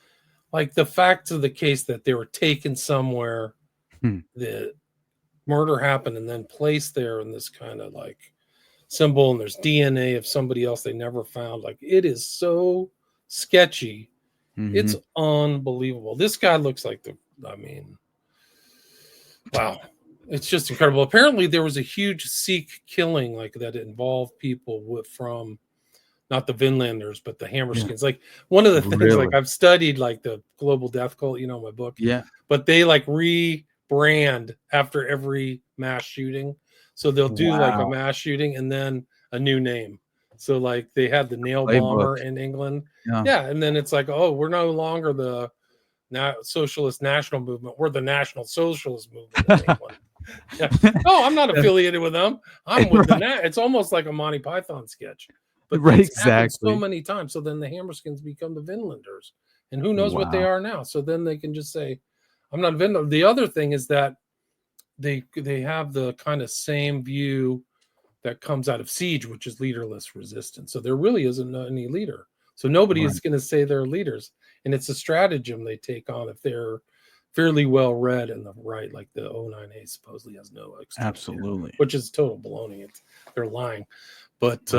Like the facts of the case that they were taken somewhere, the murder happened, and then placed there in this kind of like symbol, and there's DNA of somebody else they never found. Like it is so sketchy. Mm-hmm. It's unbelievable. This guy looks like wow. It's just incredible. Apparently there was a huge Sikh killing like that involved people from not the Vinlanders, but the Hammerskins. Like one of the things, Really? like I've studied like the global death cult, my book. Yeah. But they like rebrand after every mass shooting. So they'll do like a mass shooting and then a new name. So like they had the nail bomber in England. Yeah. And then it's like, oh, we're no longer the Socialist National Movement. We're the National Socialist Movement in England. Yeah. No, I'm not affiliated with them. I'm with it's almost like a Monty Python sketch. But exactly so many times. So then the Hammerskins become the Vinlanders. And who knows what they are now. So then they can just say, I'm not a Vinlander. The other thing is that they have the kind of same view that comes out of Siege, which is leaderless resistance. So there really isn't any leader. So nobody is going to say they're leaders. And it's a stratagem they take on if they're fairly well read in the right, like the 09A supposedly has no absolutely, which is total baloney. They're lying. But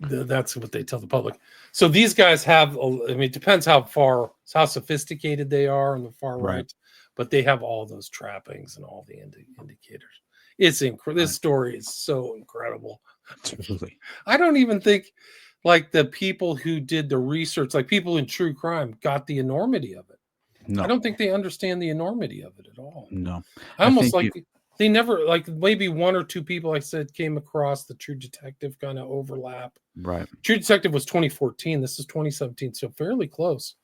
that's what they tell the public. So these guys have, it depends how sophisticated they are on the far right, but they have all those trappings and all the indicators. It's incredible. This story is so incredible. Totally. I don't even think like the people who did the research, like people in true crime, got the enormity of it. No. I don't think they understand the enormity of it at all. No. I almost like they never, like maybe one or two people I said came across the True Detective kind of overlap. Right. True Detective was 2014. This is 2017, so fairly close.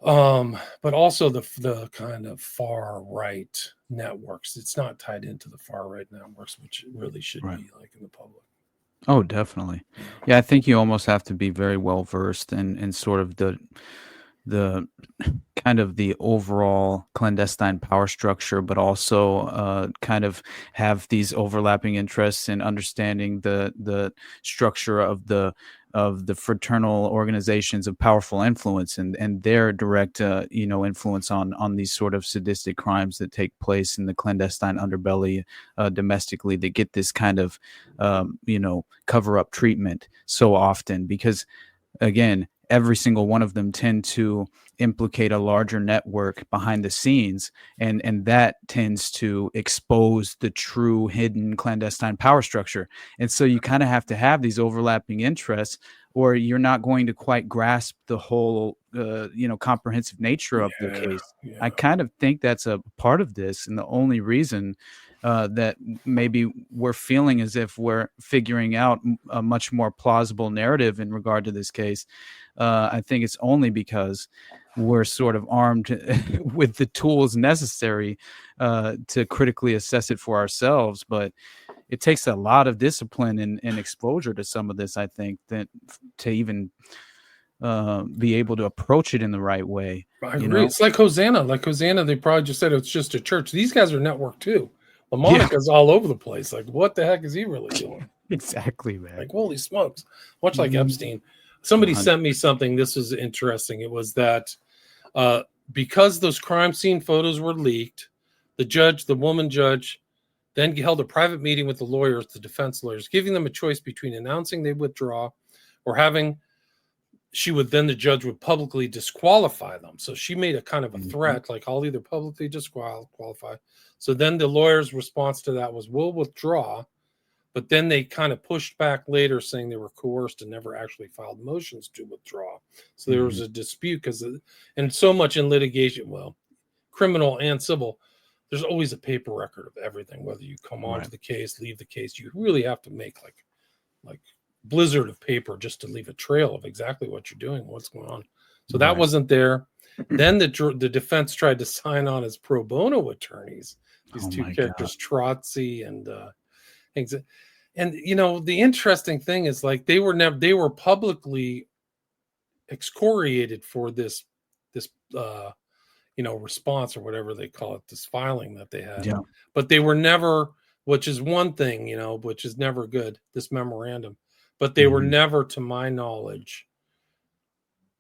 But also the kind of far right networks. It's not tied into the far right networks, which really should be like in the public. Oh, definitely. Yeah, I think you almost have to be very well versed in sort of the kind of the overall clandestine power structure, but also kind of have these overlapping interests in understanding the structure of the fraternal organizations of powerful influence and their direct influence on these sort of sadistic crimes that take place in the clandestine underbelly domestically, that get this kind of cover up treatment so often, because again, every single one of them tend to implicate a larger network behind the scenes, and that tends to expose the true hidden clandestine power structure. And so you kind of have to have these overlapping interests, or you're not going to quite grasp the whole comprehensive nature of the case. I kind of think that's a part of this, and the only reason that maybe we're feeling as if we're figuring out a much more plausible narrative in regard to this case, I think it's only because we're sort of armed with the tools necessary to critically assess it for ourselves. But it takes a lot of discipline and exposure to some of this, I think, that to even be able to approach it in the right way. I agree. It's like Hosanna. They probably just said it's just a church. These guys are networked too. LaMonica's all over the place. Like, what the heck is he really doing? Exactly, man. Like, holy smokes. Much like Epstein. Somebody sent me something. This was interesting. It was that because those crime scene photos were leaked, the woman judge, then held a private meeting with the lawyers, the defense lawyers, giving them a choice between announcing they withdraw or the judge would publicly disqualify them. So she made a kind of a threat, like, I'll either publicly disqualify. So then the lawyer's response to that was, we'll withdraw. But then they kind of pushed back later, saying they were coerced and never actually filed motions to withdraw. So there was a dispute and so much in litigation, well, criminal and civil, there's always a paper record of everything, whether you come onto the case, leave the case. You really have to make like blizzard of paper just to leave a trail of exactly what you're doing, what's going on. So that wasn't there. Then the defense tried to sign on as pro bono attorneys. These two characters, God. Trotsy and things. And the interesting thing is, like, they were publicly excoriated for this response or whatever they call it, this filing that they had. Yeah. But they were never, which is one thing, which is never good, this memorandum. But they were never, to my knowledge,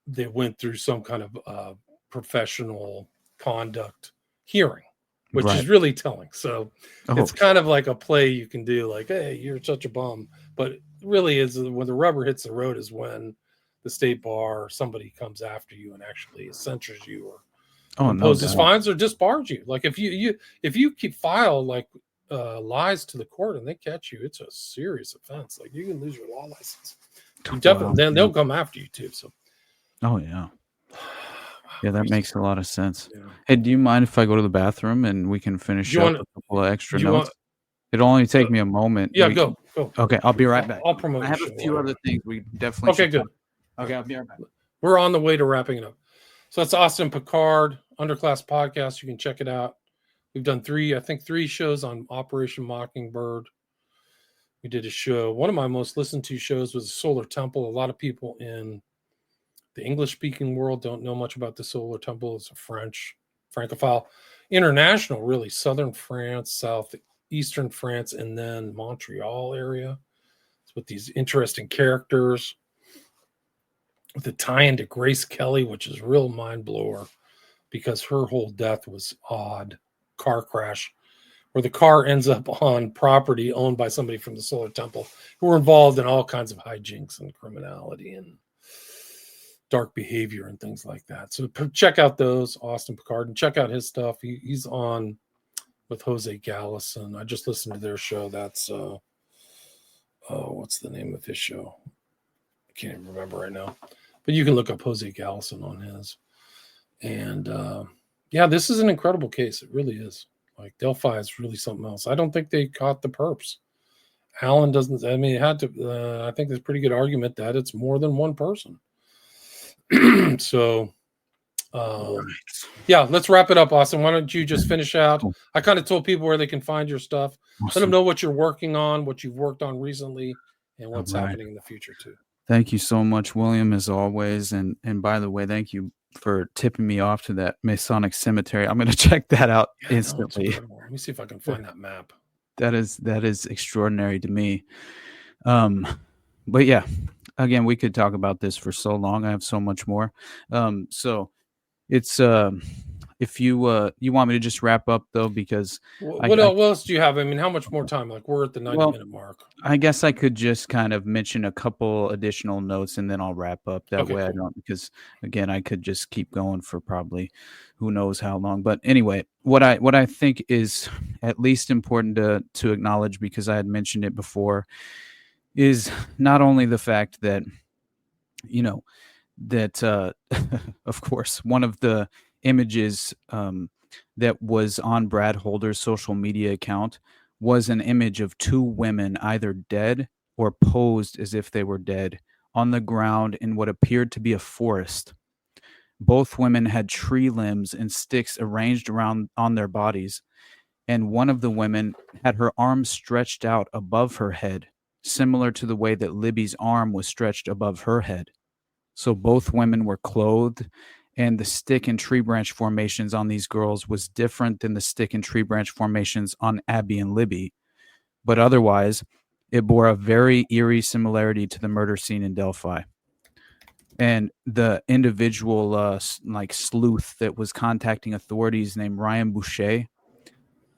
they went through some kind of professional conduct hearing, which is really telling. So it's kind of like a play you can do, like, hey, you're such a bum. But it really is, when the rubber hits the road is when the state bar or somebody comes after you and actually censures you or imposes fines or disbars you. Like if you keep file like lies to the court and they catch you, it's a serious offense. Like, you can lose your law license. Definitely, then they'll come after you too. So. Oh yeah. Yeah, that makes a lot of sense. Yeah. Hey, do you mind if I go to the bathroom and we can finish up a couple of extra notes? It'll only take me a moment. Yeah, go. Okay, I'll be right back. I'll promote. I have a few other things we definitely. Okay, good. Okay, I'll be right back. We're on the way to wrapping it up. So that's Austin Picard, Underclass Podcast. You can check it out. We've done three shows on Operation Mockingbird. We did a show. One of my most listened to shows was Solar Temple. A lot of people in the English-speaking world don't know much about the Solar Temple. It's a Francophile, international, really, southern France, southeastern France, and then Montreal area. It's with these interesting characters, with a tie-in to Grace Kelly, which is a real mind-blower, because her whole death was odd. Car crash, where the car ends up on property owned by somebody from the Solar Temple who were involved in all kinds of hijinks and criminality and dark behavior and things like that. So check out those, Austin Picard, and check out his stuff. He's on with Jose Gallison. I just listened to their show. That's what's the name of his show? I can't even remember right now. But you can look up Jose Gallison on his. And this is an incredible case. It really is. Like, Delphi is really something else. I don't think they caught the perps. Alan doesn't. I mean, it had to. I think there's a pretty good argument that it's more than one person. So, let's wrap it up, Austin. Why don't you just finish out? I kind of told people where they can find your stuff. Awesome. Let them know what you're working on, what you've worked on recently, and what's happening in the future too. Thank you so much, William, as always. And by the way, thank you for tipping me off to that Masonic cemetery. I'm going to check that out instantly. Let me see if I can find that map. That is extraordinary to me. But yeah, again, we could talk about this for so long. I have so much more. So it's if you want me to just wrap up though, because what else do you have? I mean, how much more time? Like, we're at the 90-minute mark. I guess I could just kind of mention a couple additional notes and then I'll wrap up. That way, cool. I don't, because again, I could just keep going for probably who knows how long. But anyway, what I think is at least important to acknowledge, because I had mentioned it before, is not only the fact that, of course, one of the images that was on Brad Holder's social media account was an image of two women either dead or posed as if they were dead on the ground in what appeared to be a forest. Both women had tree limbs and sticks arranged around on their bodies, and one of the women had her arm stretched out above her head, similar to the way that Libby's arm was stretched above her head. So both women were clothed, and the stick and tree branch formations on these girls was different than the stick and tree branch formations on Abby and Libby. But otherwise, it bore a very eerie similarity to the murder scene in Delphi. And the individual sleuth that was contacting authorities named Ryan Boucher,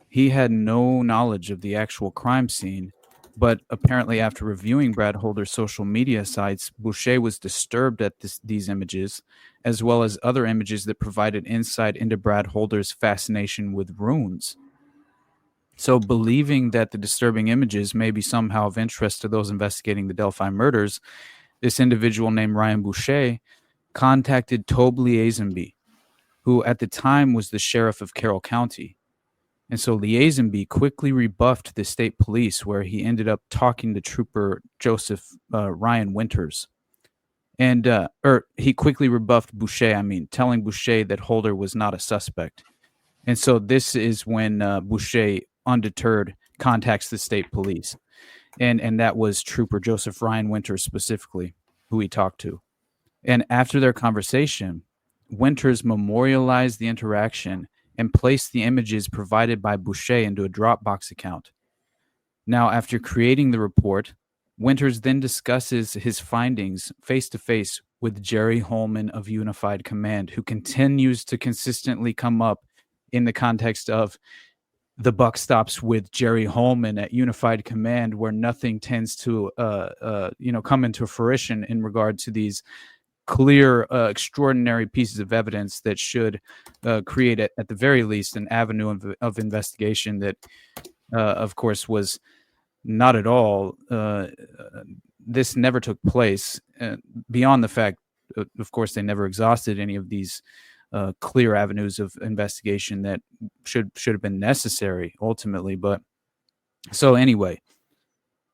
he had no knowledge of the actual crime scene. But apparently, after reviewing Brad Holder's social media sites, Boucher was disturbed at these images, as well as other images that provided insight into Brad Holder's fascination with runes. So, believing that the disturbing images may be somehow of interest to those investigating the Delphi murders, this individual named Ryan Boucher contacted Tobe Liaisonby, who at the time was the sheriff of Carroll County. And so Liaisonby quickly rebuffed the state police, where he ended up talking to Trooper Joseph Ryan Winters. And he quickly rebuffed Boucher, telling Boucher that Holder was not a suspect. And so this is when Boucher, undeterred, contacts the state police. And that was Trooper Joseph Ryan Winters specifically, who he talked to. And after their conversation, Winters memorialized the interaction and placed the images provided by Boucher into a Dropbox account. Now, after creating the report, Winters then discusses his findings face-to-face with Jerry Holman of Unified Command, who continues to consistently come up in the context of the buck stops with Jerry Holman at Unified Command, where nothing tends to come into fruition in regard to these clear, extraordinary pieces of evidence that should create, at the very least, an avenue of investigation that, of course, was not at all. This never took place, beyond the fact, of course, they never exhausted any of these clear avenues of investigation that should have been necessary ultimately. But so anyway,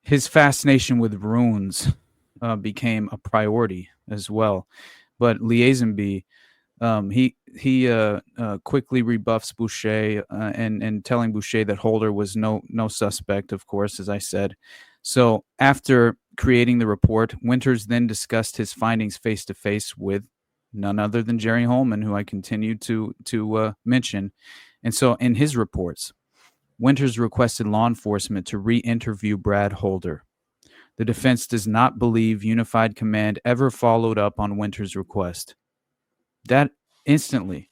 his fascination with runes became a priority as well. But Liaisonby, he quickly rebuffs Boucher and telling Boucher that Holder was no suspect, of course, as I said. So after creating the report, Winters then discussed his findings face to face with none other than Jerry Holman, who I continue to mention. And so in his reports, Winters requested law enforcement to re-interview Brad Holder. The defense does not believe Unified Command ever followed up on Winters' request. That instantly,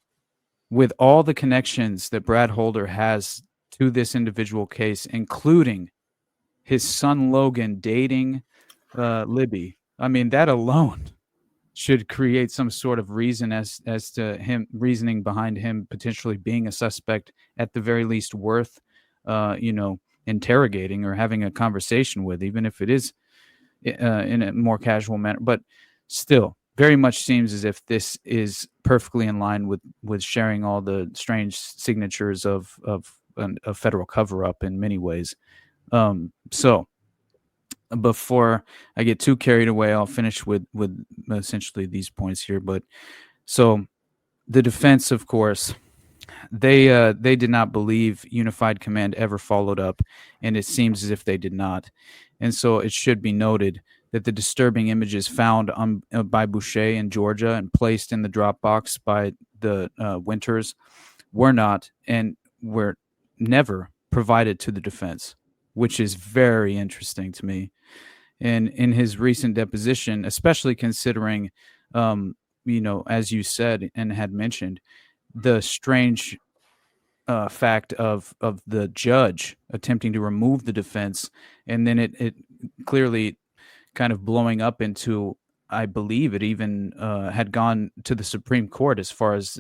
with all the connections that Brad Holder has to this individual case, including his son Logan dating Libby, that alone should create some sort of reason as to him, reasoning behind him potentially being a suspect, at the very least worth interrogating or having a conversation with, even if it is in a more casual manner. But still, very much seems as if this is perfectly in line with sharing all the strange signatures of a federal cover-up in many ways. So before I get too carried away, I'll finish with essentially these points here. But so the defense, of course, they did not believe Unified Command ever followed up, and it seems as if they did not. And so it should be noted that the disturbing images found by Boucher in Georgia and placed in the Dropbox by the Winters were not and were never provided to the defense, which is very interesting to me. And in his recent deposition, especially considering, as you said and had mentioned, the strange fact of the judge attempting to remove the defense, and then it clearly kind of blowing up into, I believe it even had gone to the Supreme Court as far as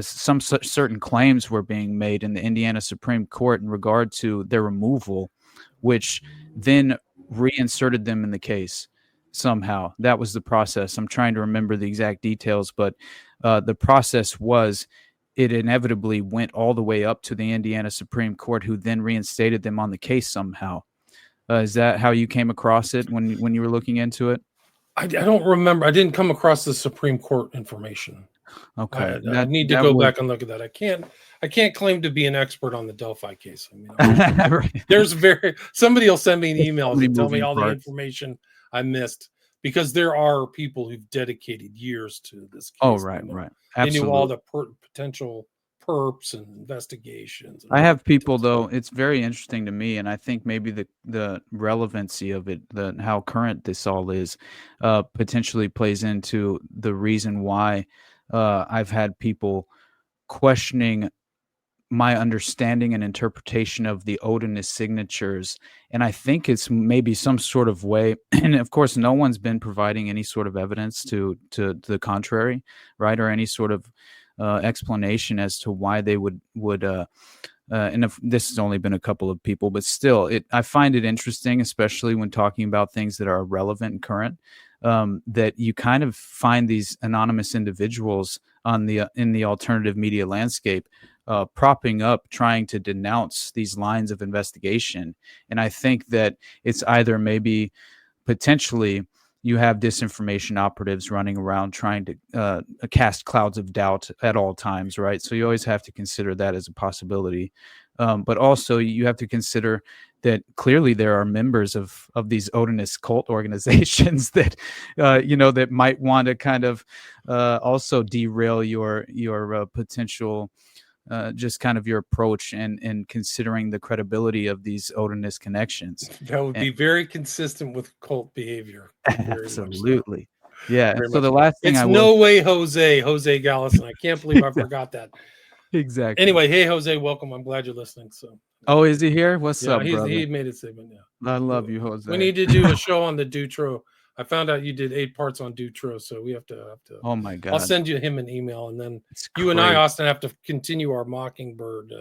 some certain claims were being made in the Indiana Supreme Court in regard to their removal, which then reinserted them in the case somehow. That was the process. I'm trying to remember the exact details, but the process was it inevitably went all the way up to the Indiana Supreme Court, who then reinstated them on the case somehow. Is that how you came across it when you were looking into it? I don't remember. I didn't come across the Supreme Court information. Okay. I need to go back and look at that. I can't claim to be an expert on the Delphi case. Right. There's somebody will send me an email to tell me all the information I missed, because there are people who've dedicated years to this case. Oh, right. Absolutely. They knew all the potential perps and investigations. I have people, though. It's very interesting to me, and I think maybe the relevancy of it, how current this all is, potentially plays into the reason why I've had people questioning my understanding and interpretation of the Odinist signatures. And I think it's maybe some sort of way, and of course, no one's been providing any sort of evidence to the contrary, right? Or any sort of explanation as to why they would and if this has only been a couple of people, but still, I find it interesting, especially when talking about things that are relevant and current, that you kind of find these anonymous individuals in the alternative media landscape propping up, trying to denounce these lines of investigation. And I think that it's either maybe potentially you have disinformation operatives running around trying to cast clouds of doubt at all times, right? So you always have to consider that as a possibility. But also you have to consider that clearly there are members of these Odinist cult organizations that, that might want to kind of also derail your potential, just kind of your approach and considering the credibility of these Odinist connections. That would be very consistent with cult behavior. Absolutely. Yeah. Very so the much. last thing it's I no will way Jose Gallison. I can't believe I forgot that. exactly. Anyway, hey Jose, welcome. I'm glad you're listening. So oh, is he here? What's up, brother? He made a statement. Yeah. I love you, Jose. We need to do a show on the Dutro. I found out you did 8 parts on Dutro, so we have to. Oh my God! I'll send him an email, and then you and I, Austin, have to continue our Mockingbird.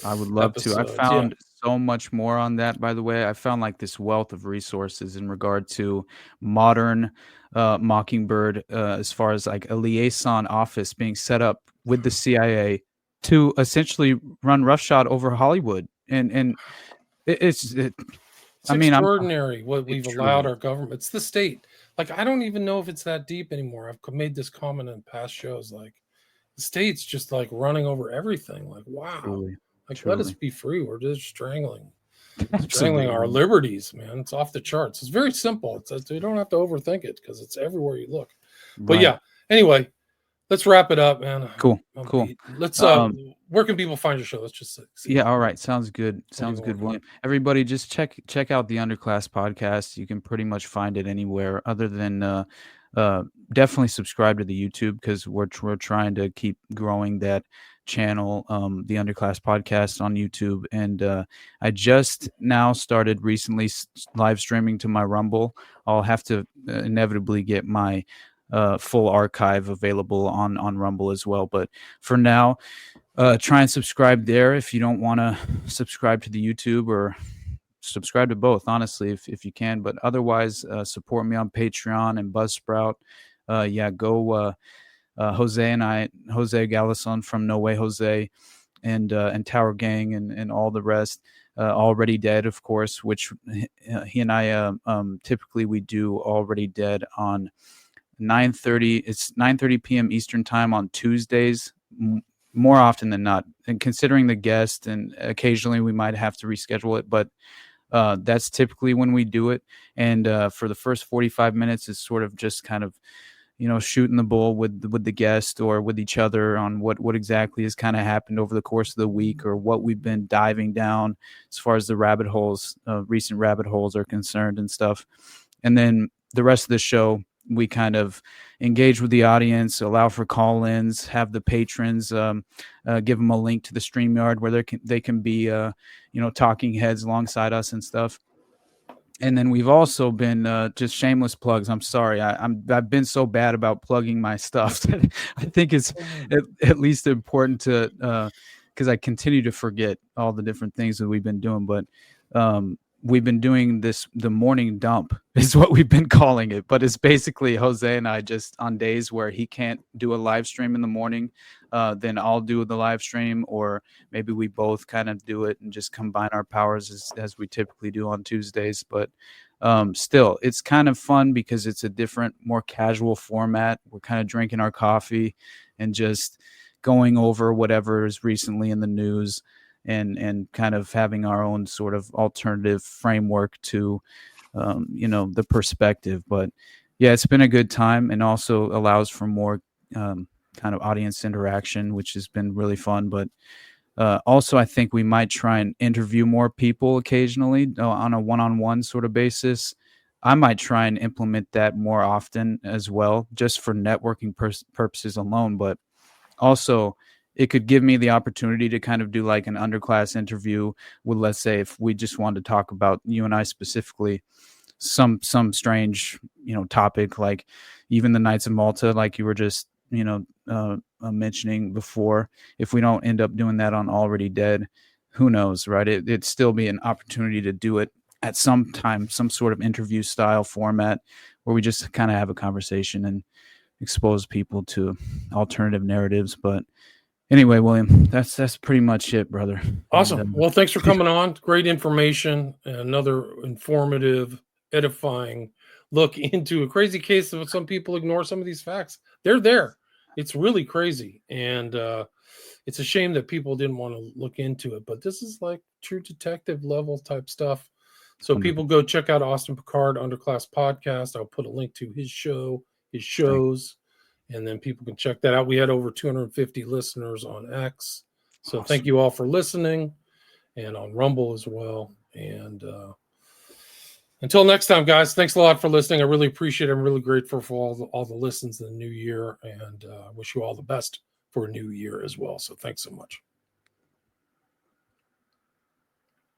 I would love episodes. to. I found so much more on that. By the way, I found like this wealth of resources in regard to modern Mockingbird, as far as like a liaison office being set up with the CIA to essentially run roughshod over Hollywood, and it's extraordinary what we've allowed our government. It's the state. Like, I don't even know if it's that deep anymore. I've made this comment in past shows. Like, the state's just like running over everything. Like, wow. Truly. Let us be free. We're just strangling our liberties, man. It's off the charts. It's very simple. You don't have to overthink it because it's everywhere you look. But yeah, anyway, let's wrap it up, man. Cool. Let's where can people find your show? Let's just see. Yeah, all right. Sounds good. William. Everybody just check out the Underclass podcast. You can pretty much find it anywhere other than definitely subscribe to the YouTube, because we're trying to keep growing that channel, the Underclass podcast on YouTube. And I just now started recently live streaming to my Rumble. I'll have to inevitably get my full archive available on Rumble as well. But for now, try and subscribe there if you don't want to subscribe to the YouTube, or subscribe to both, honestly, if you can. But otherwise, support me on Patreon and Buzzsprout. Go Jose and I, Jose Gallison from No Way Jose, and Tower Gang and all the rest. Already Dead, of course, which he and I typically we do Already Dead on 9:30. It's 9:30 p.m. Eastern time on Tuesdays, more often than not. And considering the guest, and occasionally we might have to reschedule it, but that's typically when we do it. And for the first 45 minutes, it's sort of just kind of, shooting the bull with the guest or with each other on what exactly has kind of happened over the course of the week, or what we've been diving down as far as the rabbit holes, recent rabbit holes are concerned and stuff. And then the rest of the show, we kind of engage with the audience, allow for call-ins, have the patrons give them a link to the StreamYard where they can be talking heads alongside us and stuff. And then we've also been just shameless plugs. I'm sorry, I've been so bad about plugging my stuff that I think it's at least important to, because I continue to forget all the different things that we've been doing. But we've been doing the morning dump is what we've been calling it. But it's basically Jose and I, just on days where he can't do a live stream in the morning, then I'll do the live stream, or maybe we both kind of do it and just combine our powers as we typically do on Tuesdays. But still, it's kind of fun because it's a different, more casual format. We're kind of drinking our coffee and just going over whatever is recently in the news, and kind of having our own sort of alternative framework to, the perspective. But yeah, it's been a good time, and also allows for more kind of audience interaction, which has been really fun. But also, I think we might try and interview more people occasionally on a one-on-one sort of basis. I might try and implement that more often as well, just for networking purposes alone. But also, it could give me the opportunity to kind of do like an underclass interview with, let's say, if we just wanted to talk about, you and I specifically, some strange, topic, like even the Knights of Malta, like you were just, mentioning before. If we don't end up doing that on Already Dead, who knows, right? It'd still be an opportunity to do it at some time, some sort of interview style format where we just kind of have a conversation and expose people to alternative narratives. But anyway, William, that's pretty much it, brother. Awesome. Well, thanks for coming on. Great information. Another informative edifying look into a crazy case of some people ignore some of these facts. They're there. It's really crazy. And it's a shame that people didn't want to look into it, but this is like true detective level type stuff. So people go check out Austin Picard Underclass Podcast. I'll put a link to his show, his shows, and then people can check that out. We had over 250 listeners on X. So Awesome. Thank you all for listening, and on Rumble as well. And until next time, guys, thanks a lot for listening. I really appreciate it. I'm really grateful for all the listens in the new year, and wish you all the best for a new year as well. So thanks so much.